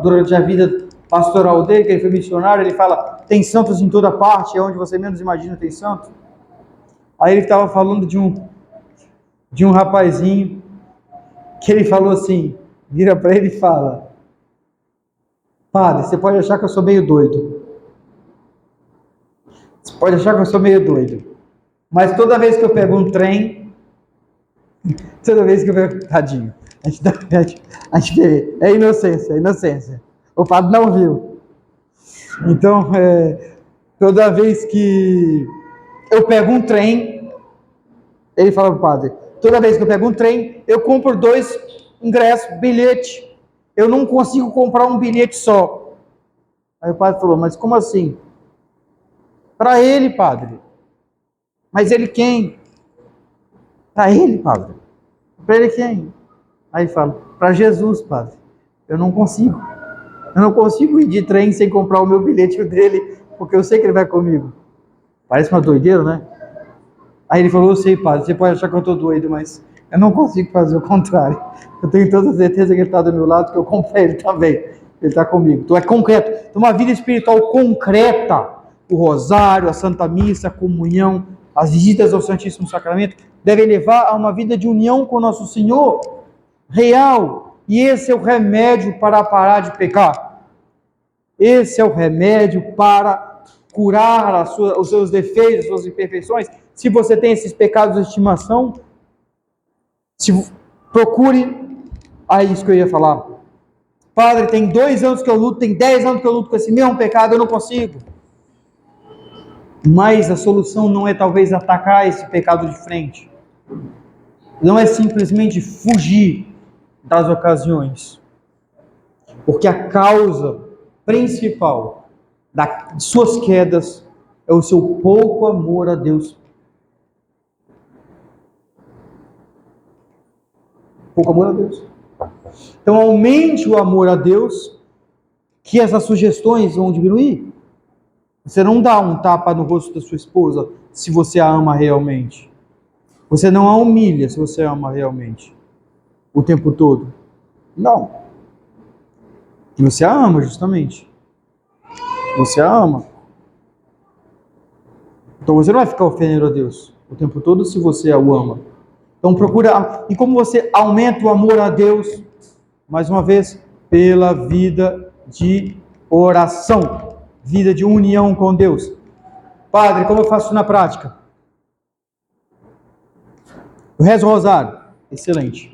durante a vida pastoral dele, que ele foi missionário. Ele fala, tem santos em toda parte, é onde você menos imagina tem santo. Aí ele estava falando de um rapazinho, que ele falou assim, vira para ele e fala, padre, você pode achar que eu sou meio doido. Você pode achar que eu sou meio doido. Mas toda vez que eu pego um trem, tadinho, a gente vê, é inocência. O padre não viu. Então, toda vez que eu pego um trem, ele fala pro padre, toda vez que eu pego um trem, eu compro 2 ingressos, bilhete. Eu não consigo comprar um bilhete só. Aí o padre falou, mas como assim? Para ele, padre. Mas ele quem? Para ele, padre. Para ele quem? Aí ele fala, para Jesus, padre. Eu não consigo ir de trem sem comprar o meu bilhete dele, porque eu sei que ele vai comigo. Parece uma doideira, né? Aí ele falou, eu sei, padre, você pode achar que eu estou doido, mas eu não consigo fazer o contrário. Eu tenho toda a certeza que ele está do meu lado, que eu compro para ele também. Ele está comigo. Então é concreto. Então uma vida espiritual concreta. O rosário, a Santa Missa, a comunhão, as visitas ao Santíssimo Sacramento devem levar a uma vida de união com Nosso Senhor real. E esse é o remédio para parar de pecar. Esse é o remédio para curar os seus defeitos, as suas imperfeições. Se você tem esses pecados de estimação, procure. Isso que eu ia falar. Padre, tem 2 anos que eu luto, tem 10 anos que eu luto com esse mesmo pecado, eu não consigo. Mas a solução não é talvez atacar esse pecado de frente. Não é simplesmente fugir das ocasiões. Porque a causa principal de suas quedas é o seu pouco amor a Deus. Pouco amor a Deus. Então aumente o amor a Deus, que essas sugestões vão diminuir. Você não dá um tapa no rosto da sua esposa se você a ama realmente. Você não a humilha se você a ama realmente. O tempo todo. Não. E você a ama justamente. Você a ama. Então você não vai ficar ofendendo a Deus o tempo todo se você o ama. Então procura. E como você aumenta o amor a Deus? Mais uma vez, pela vida de oração. Vida de união com Deus. Padre, como eu faço na prática? Eu rezo o rosário. Excelente.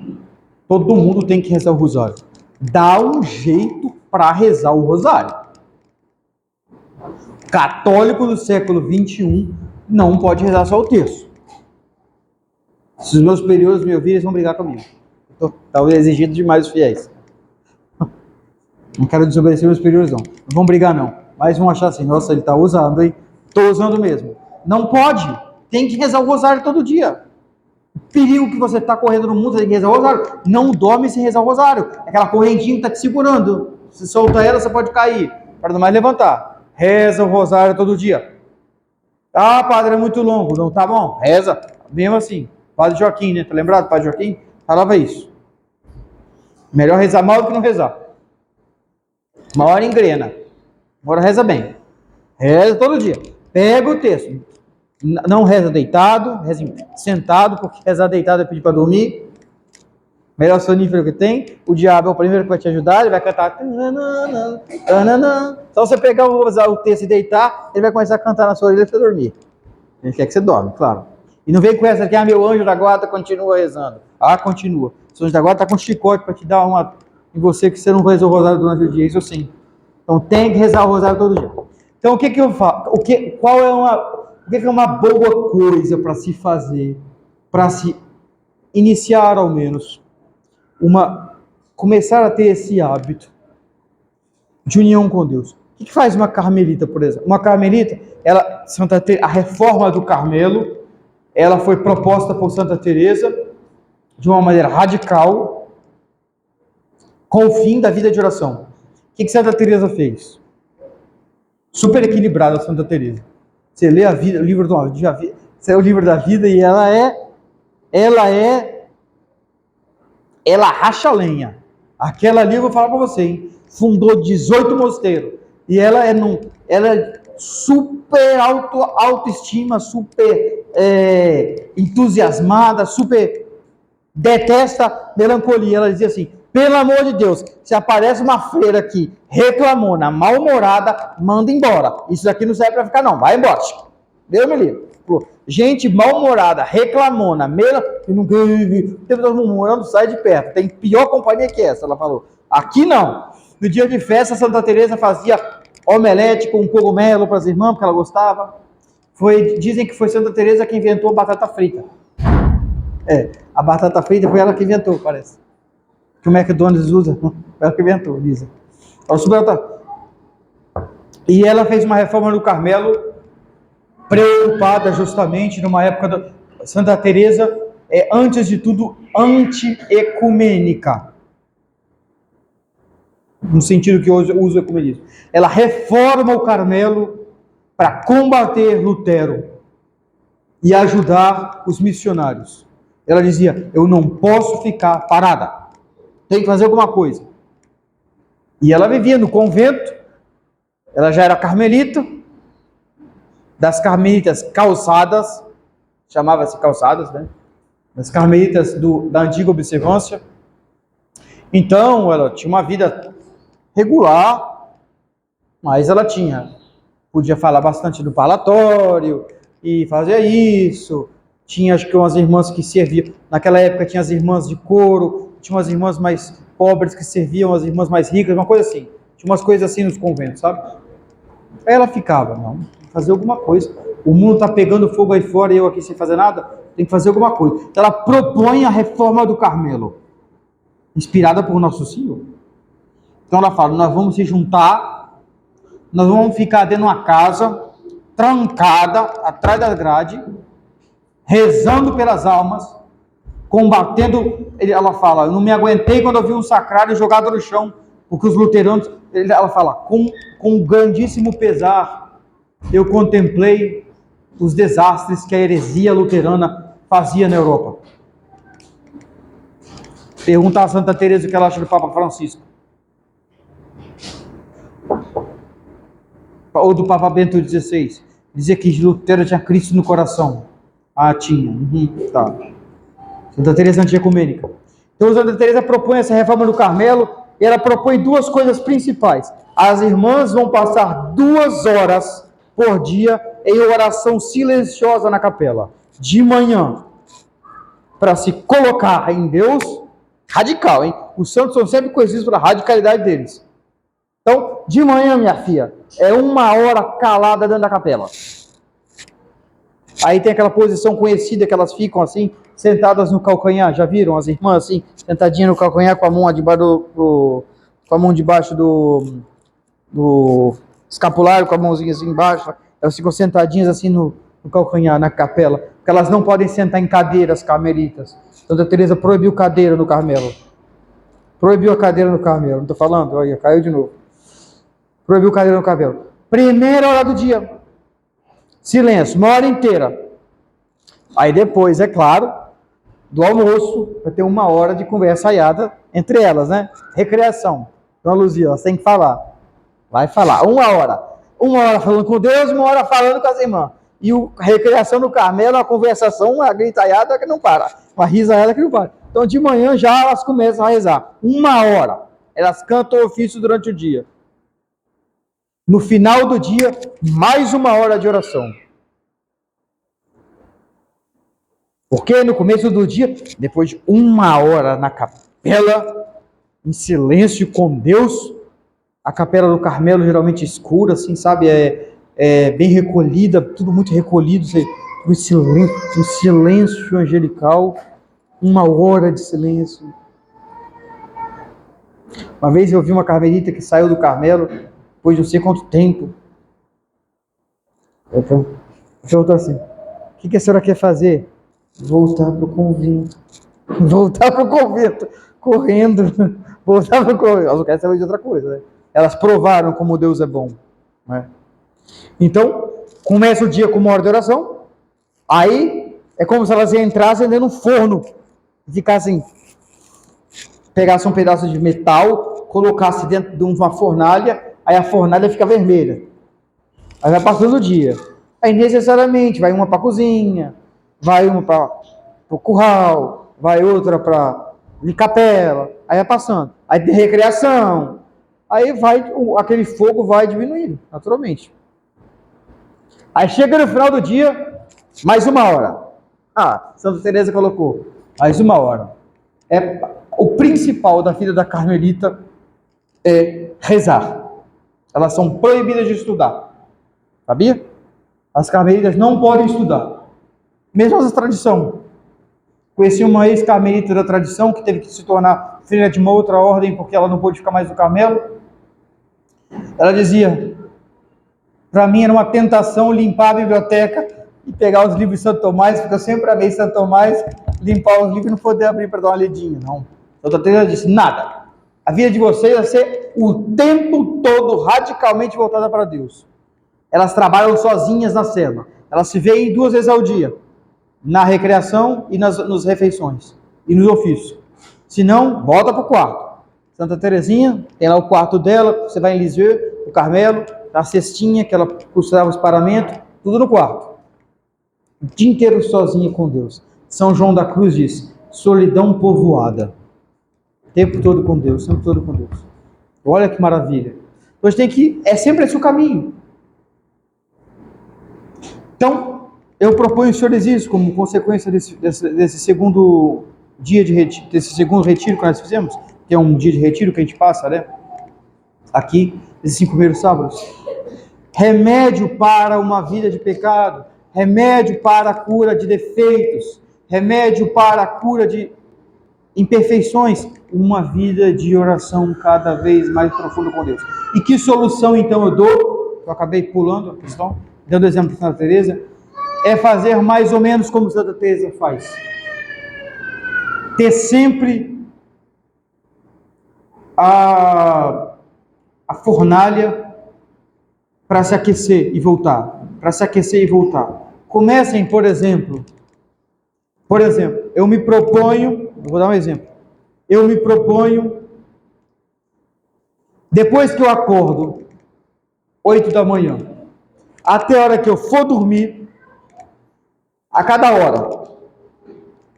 Todo mundo tem que rezar o rosário. Dá um jeito para rezar o rosário. Católico do século XXI não pode rezar só o terço. Se os meus superiores me ouvirem, eles vão brigar comigo. Talvez exigindo demais os fiéis. Não quero desobedecer meus superiores, não. Não vão brigar, não. Mas vão achar assim, nossa, ele está usando, hein? Estou usando mesmo. Não pode. Tem que rezar o rosário todo dia. O perigo que você está correndo no mundo, você tem que rezar o rosário. Não dorme sem rezar o rosário. Aquela correntinha que está te segurando. Se soltar ela, você pode cair. Para não mais levantar. Reza o rosário todo dia. Ah, padre, é muito longo. Não, tá bom. Reza. Mesmo assim. Padre Joaquim, né? Tá lembrado? Padre Joaquim falava isso. Melhor rezar mal do que não rezar. Uma hora engrena. Uma hora reza bem. Reza todo dia. Pega o texto. Não reza deitado, reza sentado, porque rezar deitado é pedir para dormir. Melhor sonífero que tem. O diabo é o primeiro que vai te ajudar. Ele vai cantar. Só você pegar o texto e deitar, ele vai começar a cantar na sua orelha para você dormir. Ele quer que você dorme, claro. E não vem com essa aqui, meu anjo da guarda continua rezando. Ah, continua. O anjo da guarda está com um chicote para te dar uma em você que você não rezou o rosário durante o dia, isso sim. Então tem que rezar o rosário todo dia. Então o que eu falo? O que é uma boa coisa para se fazer, para se iniciar ao menos, começar a ter esse hábito de união com Deus? O que faz uma carmelita, por exemplo? Uma carmelita, a reforma do Carmelo, ela foi proposta por Santa Teresa de uma maneira radical, com o fim da vida de oração. O que Santa Teresa fez? Super equilibrada Santa Teresa. Você lê a vida, o livro da vida, é o livro da vida e ela racha a lenha. Aquela ali eu vou falar para você, hein? Fundou 18 mosteiros e ela é super autoestima, super entusiasmada, super detesta melancolia. Ela dizia assim: pelo amor de Deus, se aparece uma freira aqui reclamona, mal-humorada, manda embora. Isso aqui não serve para ficar, não. Vai embora. Deus me livre. Gente mal-humorada, reclamona, murmurando, sai de perto. Tem pior companhia que essa, ela falou. Aqui não. No dia de festa, Santa Teresa fazia omelete com cogumelo para as irmãs, porque ela gostava. Dizem que foi Santa Teresa que inventou a batata frita. A batata frita foi ela que inventou, parece. Que o McDonald's usa, foi ela que inventou, dizem. E ela fez uma reforma no Carmelo, preocupada justamente numa época Santa Teresa antes de tudo, anti-ecumênica. No sentido que hoje usa o ecumenismo. Ela reforma o Carmelo para combater Lutero e ajudar os missionários. Ela dizia: eu não posso ficar parada. Tem que fazer alguma coisa. E ela vivia no convento. Ela já era carmelita. Das carmelitas calçadas. Chamava-se calçadas, né? Das carmelitas da antiga observância. Então, ela tinha uma vida regular, mas ela podia falar bastante do palatório e fazer isso. Tinha, acho que, umas irmãs que serviam. Naquela época tinha as irmãs de couro, tinha umas irmãs mais pobres que serviam as irmãs mais ricas, uma coisa assim. Tinha umas coisas assim nos conventos, sabe? Aí ela ficava, não, fazer alguma coisa. O mundo está pegando fogo aí fora e eu aqui sem fazer nada, tem que fazer alguma coisa. Então ela propõe a reforma do Carmelo, inspirada por Nosso Senhor. Então ela fala: nós vamos se juntar, nós vamos ficar dentro de uma casa, trancada, atrás da grade, rezando pelas almas, combatendo. Ela fala: eu não me aguentei quando eu vi um sacrário jogado no chão, porque os luteranos, ela fala, com grandíssimo pesar, eu contemplei os desastres que a heresia luterana fazia na Europa. Pergunta a Santa Teresa o que ela acha do Papa Francisco. Ou do Papa Bento XVI. Dizia que Lutero tinha Cristo no coração. Ah, tinha. Tá. Santa Teresa anti-ecumênica. Então Santa Teresa propõe essa reforma do Carmelo e ela propõe duas coisas principais. As irmãs vão passar 2 horas por dia em oração silenciosa na capela. De manhã, para se colocar em Deus, radical, hein? Os santos são sempre conhecidos pela radicalidade deles. Então, de manhã, minha filha, é 1 hora calada dentro da capela. Aí tem aquela posição conhecida que elas ficam assim, sentadas no calcanhar. Já viram as irmãs assim, sentadinhas no calcanhar com a mão debaixo do escapulário, com a mãozinha assim embaixo. Elas ficam sentadinhas assim no calcanhar, na capela. Porque elas não podem sentar em cadeiras carmelitas. Santa Teresa proibiu cadeira no Carmelo. Proibiu a cadeira no Carmelo. Não estou falando? Olha, caiu de novo. Proibiu cadeira no Carmelo. Primeira hora do dia. Silêncio, 1 hora inteira. Aí depois, é claro, do almoço, vai ter 1 hora de conversa aiada entre elas, né? Recreação. Dona Luzia, elas têm que falar. Vai falar. 1 hora. 1 hora falando com Deus, 1 hora falando com as irmãs. E a recreação no Carmelo, uma conversação, uma gritaiada que não para. Uma risaiada que não para. Então, de manhã já elas começam a rezar. 1 hora. Elas cantam o ofício durante o dia. No final do dia, mais 1 hora de oração. Porque no começo do dia, depois de 1 hora na capela, em silêncio com Deus, a capela do Carmelo geralmente escura, assim, sabe? É bem recolhida, tudo muito recolhido, um silêncio angelical, 1 hora de silêncio. Uma vez eu vi uma carmelita que saiu do Carmelo, depois de não sei quanto tempo. Eu perguntou assim: o que a senhora quer fazer? Voltar para o convento. Voltar para o convento. Correndo. Voltar para o convento. Elas não querem saber de outra coisa, né? Elas provaram como Deus é bom. Né? Então, começa o dia com 1 hora de oração. Aí, é como se elas entrassem dentro de um forno. E ficassem... Pegassem um pedaço de metal, colocassem dentro de uma fornalha, aí a fornalha fica vermelha. Aí vai passando o dia. Aí, necessariamente, vai uma para a cozinha, vai uma para o curral, vai outra para a capela, aí vai passando. Aí tem recreação, aí aquele fogo vai diminuindo, naturalmente. Aí chega no final do dia, mais 1 hora. Santa Teresa colocou, mais 1 hora. O principal da vida da carmelita é rezar. Elas são proibidas de estudar. Sabia? As carmelitas não podem estudar. Mesmo as tradição. Conheci uma ex-carmelita da tradição que teve que se tornar filha de uma outra ordem porque ela não pôde ficar mais no Carmelo. Ela dizia: para mim era uma tentação limpar a biblioteca e pegar os livros de Santo Tomás, porque eu sempre amei Santo Tomás, limpar os livros e não poder abrir para dar uma lidinha. Não. Santa Teresa disse: nada. A vida de vocês vai ser o tempo todo radicalmente voltada para Deus. Elas trabalham sozinhas na cela. Elas se veem 2 vezes ao dia. Na recreação e nas refeições. E nos ofícios. Se não, volta para o quarto. Santa Teresinha, tem lá o quarto dela. Você vai em Lisieux, o Carmelo, a cestinha que ela costurava os paramentos. Tudo no quarto. O dia inteiro sozinha com Deus. São João da Cruz diz: solidão povoada. O tempo todo com Deus, o tempo todo com Deus. Olha que maravilha. Então a gente tem que... É sempre esse o caminho. Então, eu proponho aos senhores isso como consequência desse segundo dia de retiro, desse segundo retiro que nós fizemos, que é um dia de retiro que a gente passa, né? Aqui, esses 5 primeiros sábados. Remédio para uma vida de pecado, remédio para a cura de defeitos, remédio para a cura de imperfeições, uma vida de oração cada vez mais profunda com Deus. E que solução então eu dou? Eu acabei pulando a questão, dando exemplo de Santa Teresa, é fazer mais ou menos como Santa Teresa faz. Ter sempre a fornalha para se aquecer e voltar. Para se aquecer e voltar. Comecem, por exemplo, eu me proponho, vou dar um exemplo. Eu me proponho, depois que eu acordo, 8 da manhã, até a hora que eu for dormir, a cada hora,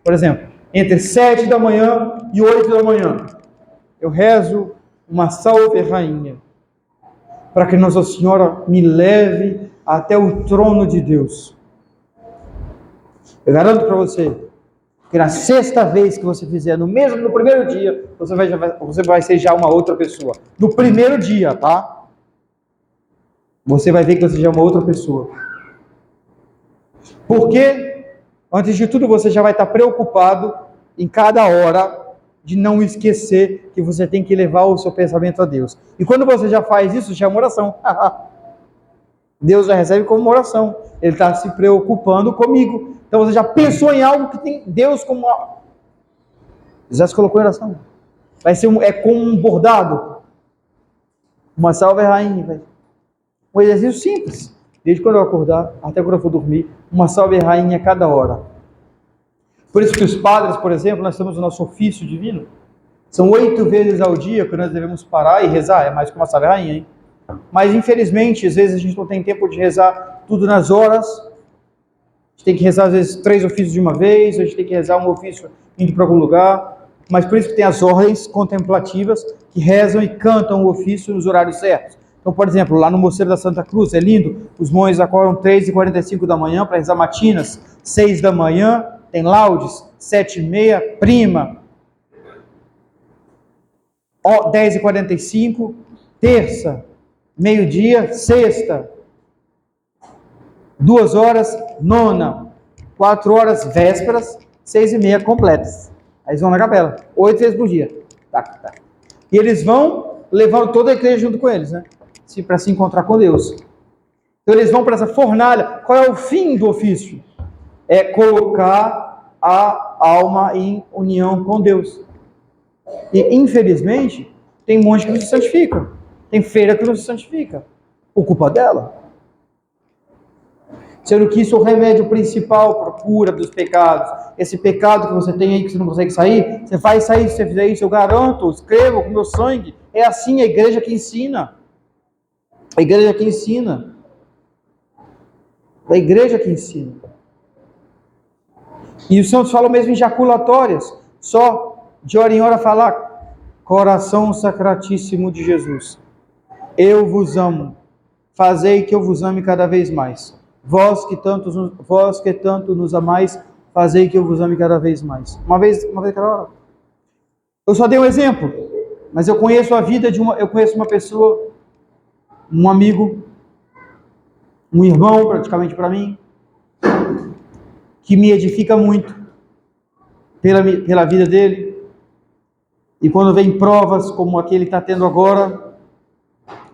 por exemplo, entre 7 da manhã e 8 da manhã, eu rezo uma salve rainha, para que Nossa Senhora me leve até o trono de Deus. Eu garanto para você que na sexta vez que você fizer, no primeiro dia, você vai ser já uma outra pessoa. No primeiro dia, tá? Você vai ver que você já é uma outra pessoa. Porque, antes de tudo, você já vai estar preocupado em cada hora de não esquecer que você tem que levar o seu pensamento a Deus. E quando você já faz isso, já é uma oração. Deus já recebe como uma oração. Ele está se preocupando comigo. Então você já pensou em algo que tem Deus como... Já se colocou em oração. Vai ser é como um bordado. Uma salve rainha, velho. Um exercício simples. Desde quando eu acordar até quando eu for dormir. Uma salve rainha a cada hora. Por isso que os padres, por exemplo, nós temos o nosso ofício divino. São 8 vezes ao dia que nós devemos parar e rezar. É mais que uma salve rainha, hein? Mas infelizmente, às vezes a gente não tem tempo de rezar tudo nas horas. A gente tem que rezar às vezes 3 ofícios de uma vez. A gente tem que rezar um ofício indo para algum lugar. Mas por isso que tem as ordens contemplativas que rezam e cantam o ofício nos horários certos. Então, por exemplo, lá no Mosteiro da Santa Cruz, é lindo, os monges acordam 3h45 da manhã para rezar matinas, 6 da manhã, tem laudes, 7h30, prima, 10h45, terça, meio-dia, sexta, 2 horas, nona, 4 horas, vésperas, 6h30 completas. Aí eles vão na capela, 8 vezes por dia. Tá. E eles vão levando toda a igreja junto com eles, né? Para se encontrar com Deus. Então eles vão para essa fornalha. Qual é o fim do ofício? É colocar a alma em união com Deus. E infelizmente, tem monge que não se santifica. Tem freira que não se santifica. Por culpa dela. Sendo que isso é o remédio principal para a cura dos pecados. Esse pecado que você tem aí, que você não consegue sair, você vai sair se você fizer isso, eu garanto, escrevo com meu sangue. É assim a igreja que ensina. A igreja que ensina. A igreja que ensina. E os santos falam mesmo em jaculatórias. Só de hora em hora falar, coração sacratíssimo de Jesus. Eu vos amo. Fazei que eu vos ame cada vez mais. Vós que tanto nos amais, fazei que eu vos ame cada vez mais. Uma vez cada hora. Eu só dei um exemplo, mas eu conheço a vida eu conheço uma pessoa, um amigo, um irmão praticamente para mim, que me edifica muito pela vida dele. E quando vem provas como a que ele está tendo agora,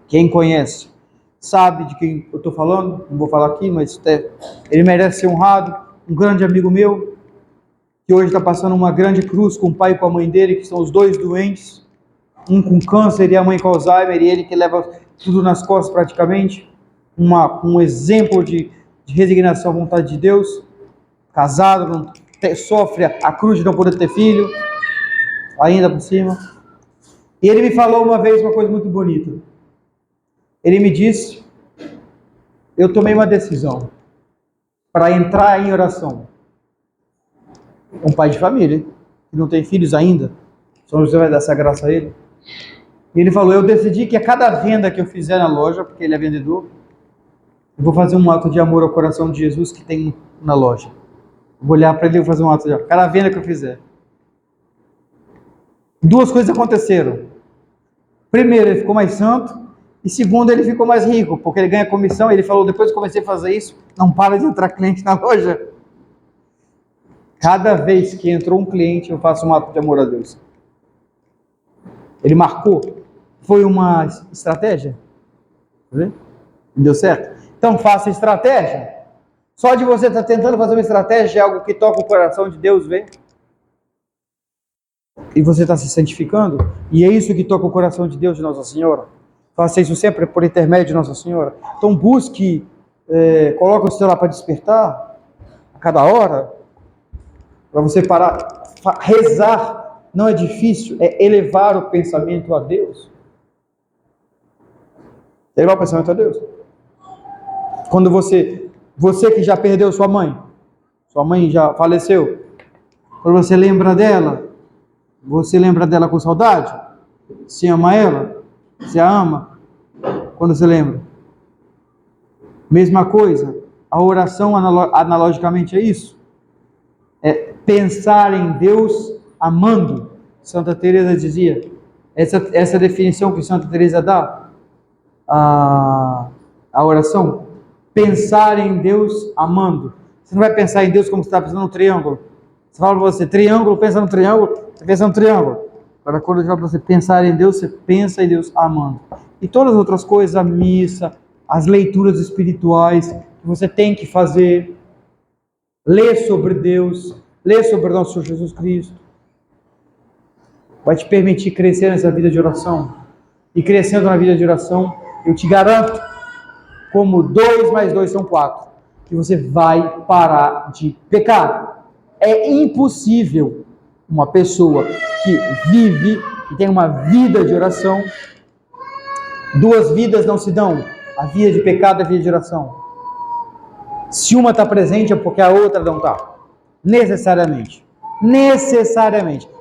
quem conhece sabe de quem eu estou falando, não vou falar aqui, mas ele merece ser honrado, um grande amigo meu, que hoje está passando uma grande cruz com o pai e com a mãe dele, que são os dois doentes, um com câncer e a mãe com Alzheimer, e ele que leva tudo nas costas praticamente, um exemplo de resignação à vontade de Deus, casado, não sofre a cruz de não poder ter filho, ainda por cima. E ele me falou uma vez uma coisa muito bonita. Ele me disse, eu tomei uma decisão para entrar em oração. Um pai de família, que não tem filhos ainda, São José vai dar essa graça a ele. E ele falou, eu decidi que a cada venda que eu fizer na loja, porque ele é vendedor, eu vou fazer um ato de amor ao coração de Jesus que tem na loja. Eu vou olhar para ele e vou fazer um ato de amor. Cada venda que eu fizer. 2 coisas aconteceram. Primeiro, ele ficou mais santo. E segundo, ele ficou mais rico, porque ele ganha comissão. Ele falou, depois que eu comecei a fazer isso, não para de entrar cliente na loja. Cada vez que entrou um cliente, eu faço um ato de amor a Deus. Ele marcou. Foi uma estratégia. Deu certo? Então faça estratégia. Só de você estar tentando fazer uma estratégia é algo que toca o coração de Deus, vem. E você está se santificando. E é isso que toca o coração de Deus, de Nossa Senhora. Faça isso sempre por intermédio de Nossa Senhora. Então busque, coloque o celular para despertar a cada hora, para você parar. Rezar não é difícil, é elevar o pensamento a Deus. Elevar o pensamento a Deus. Quando você que já perdeu sua mãe já faleceu, quando você lembra dela com saudade? Você ama ela? Você a ama? Quando você lembra? Mesma coisa, a oração analogicamente é isso. É pensar em Deus amando. Santa Teresa dizia, essa definição que Santa Teresa dá a oração, pensar em Deus amando. Você não vai pensar em Deus como você está pensando no triângulo. Você fala para você, triângulo, pensa no triângulo, você pensa no triângulo. Agora, quando eu falo para você pensar em Deus, você pensa em Deus amando. E todas as outras coisas, a missa, as leituras espirituais que você tem que fazer, ler sobre Deus, ler sobre nosso Senhor Jesus Cristo, vai te permitir crescer nessa vida de oração. E crescendo na vida de oração, eu te garanto, como 2 mais 2 são 4, que você vai parar de pecar. É impossível uma pessoa que vive e tem uma vida de oração, 2 vidas não se dão, a vida de pecado e a vida de oração. Se uma está presente é porque a outra não está. Necessariamente.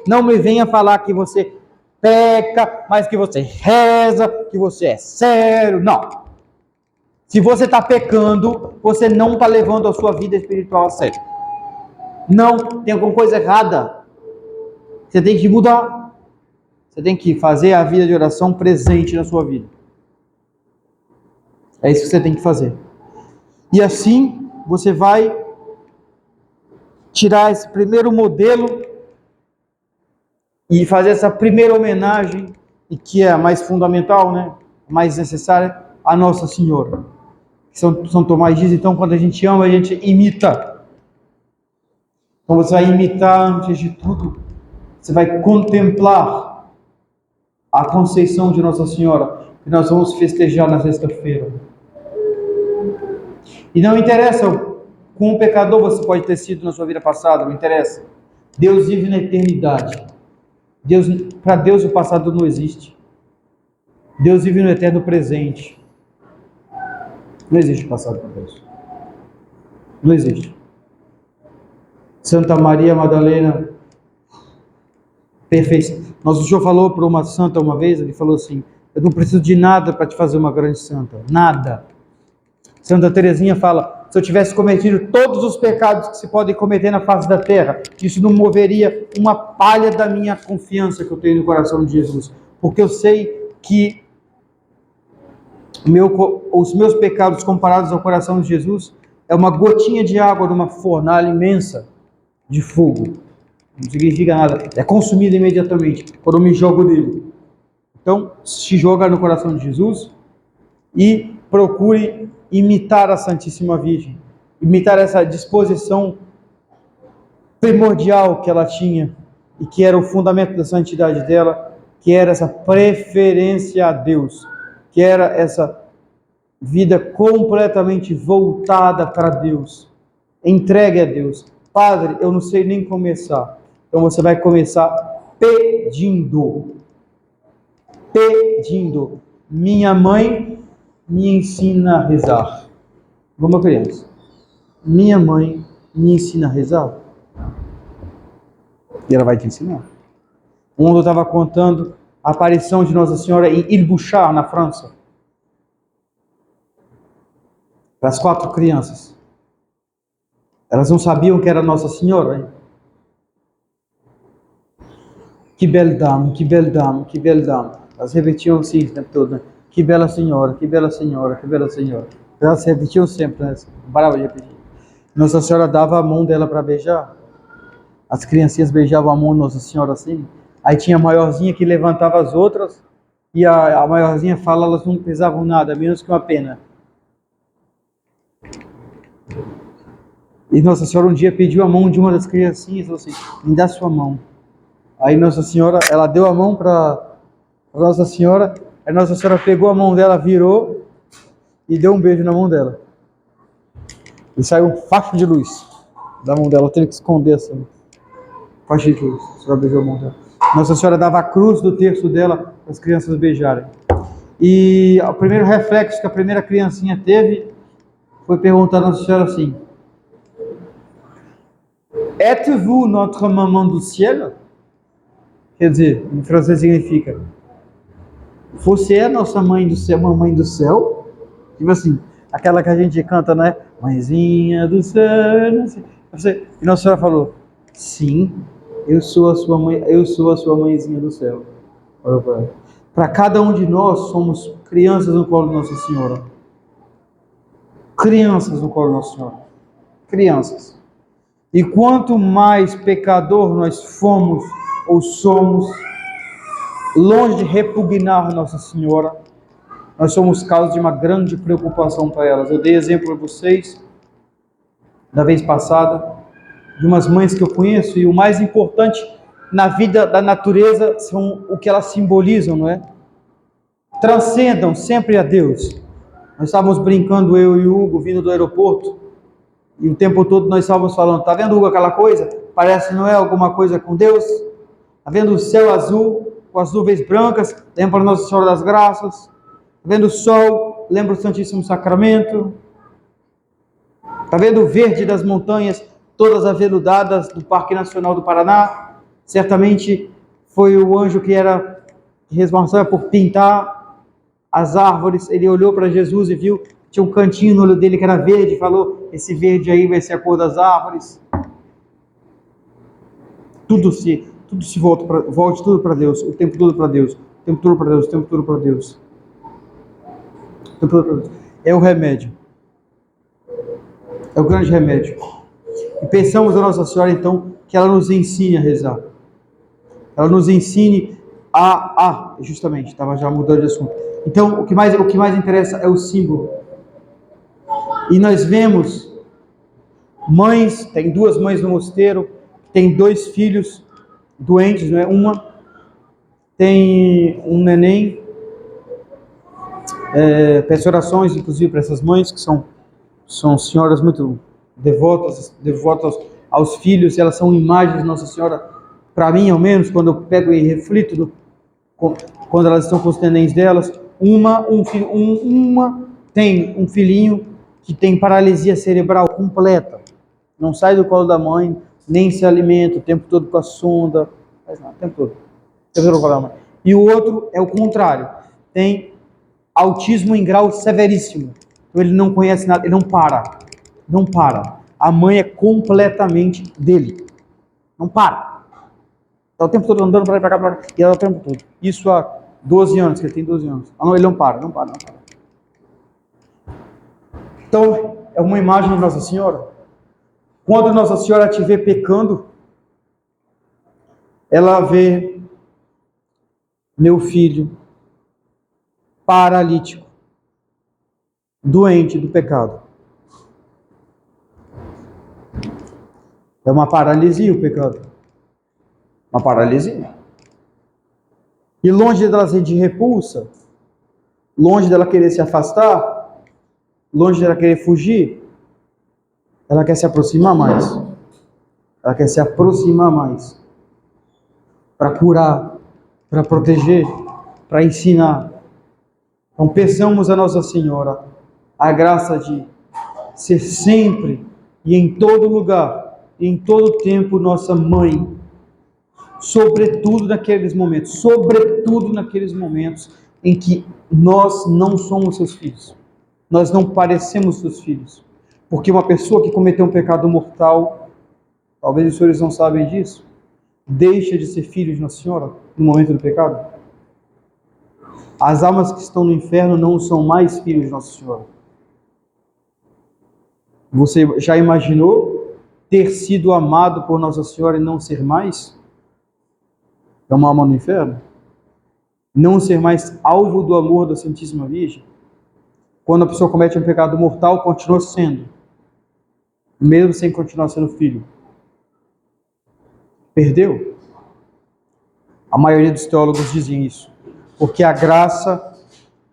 Não me venha falar que você peca, mas que você reza, que você é sério. Não. Se você está pecando, você não está levando a sua vida espiritual a sério. Não, tem alguma coisa errada. Você tem que mudar. Você tem que fazer a vida de oração presente na sua vida. É isso que você tem que fazer. E assim, você vai tirar esse primeiro modelo e fazer essa primeira homenagem, e que é a mais fundamental, né? A mais necessária, a Nossa Senhora. São Tomás diz, então, quando a gente ama, a gente imita. Então você vai imitar antes de tudo. Você vai contemplar a conceição de Nossa Senhora, que nós vamos festejar na sexta-feira. E não interessa quão pecador você pode ter sido na sua vida passada, não interessa. Deus vive na eternidade. Para Deus o passado não existe. Deus vive no eterno presente. Não existe passado para Deus. Não existe. Santa Maria Madalena, perfeição. Nosso Senhor falou para uma santa uma vez, ele falou assim, eu não preciso de nada para te fazer uma grande santa. Nada. Santa Teresinha fala, se eu tivesse cometido todos os pecados que se podem cometer na face da terra, isso não moveria uma palha da minha confiança que eu tenho no coração de Jesus. Porque eu sei que os meus pecados comparados ao coração de Jesus é uma gotinha de água numa fornalha imensa de fogo. Não significa nada. É consumido imediatamente quando eu me jogo nele. Então, se joga no coração de Jesus e procure imitar a Santíssima Virgem. Imitar essa disposição primordial que ela tinha e que era o fundamento da santidade dela, que era essa preferência a Deus, que era essa vida completamente voltada para Deus, entregue a Deus. Padre, eu não sei nem começar. Então você vai começar pedindo. Minha mãe me ensina a rezar. Vamos, criança. Minha mãe me ensina a rezar. E ela vai te ensinar. Ontem eu estava contando a aparição de Nossa Senhora em Il-Bouchard, na França. Para as 4 crianças. Elas não sabiam que era Nossa Senhora, hein? Que belle dame, que belle dame, que belle dame. Elas repetiam assim o tempo todo, né? Que bela senhora, que bela senhora, que bela senhora. Elas repetiam sempre, né? Não parava de repetir. Nossa Senhora dava a mão dela para beijar. As criancinhas beijavam a mão de Nossa Senhora assim. Aí tinha a maiorzinha que levantava as outras. E a maiorzinha fala, elas não pesavam nada, menos que uma pena. E Nossa Senhora um dia pediu a mão de uma das criancinhas e falou assim, me dá sua mão. Aí Nossa Senhora, ela deu a mão para Nossa Senhora, aí Nossa Senhora pegou a mão dela, virou e deu um beijo na mão dela. E saiu um facho de luz da mão dela, eu teve que esconder assim. Facho de luz, a senhora beijou a mão dela. Nossa Senhora dava a cruz do terço dela para as crianças beijarem. E o primeiro reflexo que a primeira criancinha teve foi perguntar a Nossa Senhora assim, êtes-vous notre maman do ciel? Quer dizer, em francês significa, você é nossa mãe do céu, mamãe do céu? Tipo assim, aquela que a gente canta, né? Mãezinha do céu, e Nossa Senhora falou, sim, eu sou a sua mãe, eu sou a sua mãezinha do céu. Para cada um de nós somos crianças no colo de Nossa Senhora. Crianças no colo de Nossa Senhora. Crianças. E quanto mais pecador nós fomos ou somos, longe de repugnar Nossa Senhora, nós somos causa de uma grande preocupação para elas. Eu dei exemplo a vocês, da vez passada, de umas mães que eu conheço, e o mais importante na vida da natureza são o que elas simbolizam, não é? Transcendam sempre a Deus. Nós estávamos brincando, eu e o Hugo, vindo do aeroporto, e o tempo todo nós estávamos falando, tá vendo, Hugo, aquela coisa? Parece, não é, alguma coisa com Deus? Tá vendo o céu azul, com as nuvens brancas? Lembra Nossa Senhora das Graças? Tá vendo o sol? Lembra o Santíssimo Sacramento? Tá vendo o verde das montanhas, todas aveludadas do Parque Nacional do Paraná? Certamente foi o anjo que era responsável por pintar as árvores. Ele olhou para Jesus e viu que tinha um cantinho no olho dele que era verde, e falou, esse verde aí vai ser a cor das árvores. Tudo se volte tudo para Deus, o tempo todo para Deus, o tempo todo para Deus, o tempo todo para Deus. O tempo todo para Deus. É o remédio. É o grande remédio. E pensamos a Nossa Senhora, então, que ela nos ensine a rezar. Ela nos ensine justamente, estava já mudando de assunto. Então, o que mais interessa é o símbolo. E nós vemos mães, tem 2 mães no mosteiro, tem 2 filhos doentes, não é? Uma tem um neném, peço orações, inclusive, para essas mães, que são senhoras muito devotas aos filhos, e elas são imagens de Nossa Senhora, para mim, ao menos, quando eu pego e reflito, quando elas estão com os nenéns delas. Uma tem um filhinho que tem paralisia cerebral completa, não sai do colo da mãe, nem se alimenta, o tempo todo com a sonda, faz nada, o tempo todo com a mãe. E o outro é o contrário, tem autismo em grau severíssimo, então ele não conhece nada, ele não para, a mãe é completamente dele, não para, está o tempo todo andando para lá e para cá, e ela o tempo todo, isso há 12 anos, que ele tem 12 anos, ele não para. Então, é uma imagem de Nossa Senhora. Quando Nossa Senhora te vê pecando, ela vê meu filho paralítico, doente do pecado. É uma paralisia o pecado. Uma paralisia. E longe dela ser de repulsa, longe dela querer se afastar, longe dela querer fugir, ela quer se aproximar mais. Ela quer se aproximar mais. Para curar, para proteger, para ensinar. Então peçamos a Nossa Senhora a graça de ser sempre e em todo lugar, em todo tempo, nossa mãe. Sobretudo naqueles momentos em que nós não somos seus filhos. Nós não parecemos seus filhos. Porque uma pessoa que cometeu um pecado mortal, talvez os senhores não sabem disso, deixa de ser filho de Nossa Senhora no momento do pecado. As almas que estão no inferno não são mais filhos de Nossa Senhora. Você já imaginou ter sido amado por Nossa Senhora e não ser mais? É uma alma no inferno? Não ser mais alvo do amor da Santíssima Virgem? Quando a pessoa comete um pecado mortal, continua sendo, mesmo sem continuar sendo filho. Perdeu? A maioria dos teólogos dizem isso, porque a graça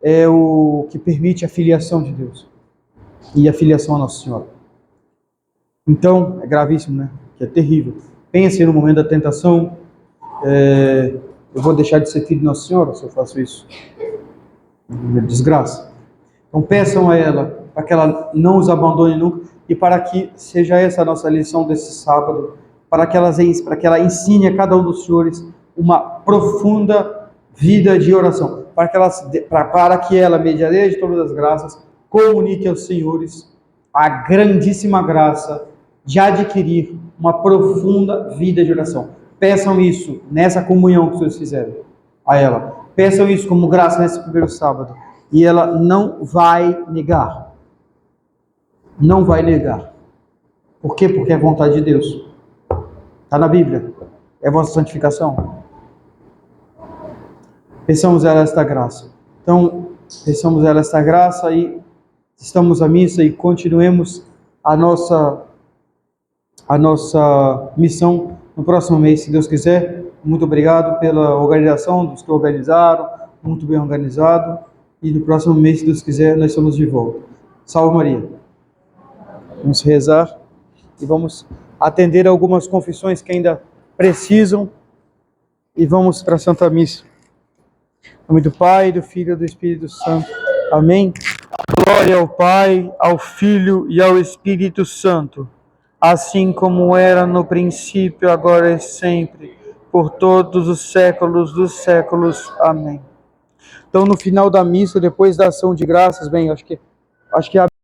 é o que permite a filiação de Deus e a filiação a Nossa Senhora. Então, é gravíssimo, né? Que é terrível. Pense no momento da tentação, eu vou deixar de ser filho de Nossa Senhora se eu faço isso. Desgraça. Então peçam a ela para que ela não os abandone nunca e para que seja essa a nossa lição desse sábado, para que ela ensine a cada um dos senhores uma profunda vida de oração, para que ela, medianeira de todas as graças, comunique aos senhores a grandíssima graça de adquirir uma profunda vida de oração. Peçam isso nessa comunhão que vocês fizeram a ela. Peçam isso como graça nesse primeiro sábado. E ela não vai negar. Não vai negar. Por quê? Porque é vontade de Deus. Está na Bíblia. É vossa santificação. Peçamos a ela esta graça. Então, peçamos a ela esta graça e estamos à missa e continuemos a nossa missão no próximo mês, se Deus quiser. Muito obrigado pela organização, dos que organizaram, muito bem organizado. E no próximo mês, se Deus quiser, nós estamos de volta. Salve Maria. Vamos rezar e vamos atender algumas confissões que ainda precisam e vamos para a Santa Missa. Em nome do Pai, do Filho e do Espírito Santo. Amém. Glória ao Pai, ao Filho e ao Espírito Santo, assim como era no princípio, agora e sempre, por todos os séculos dos séculos. Amém. Então, no final da missa, depois da ação de graças, bem, acho que a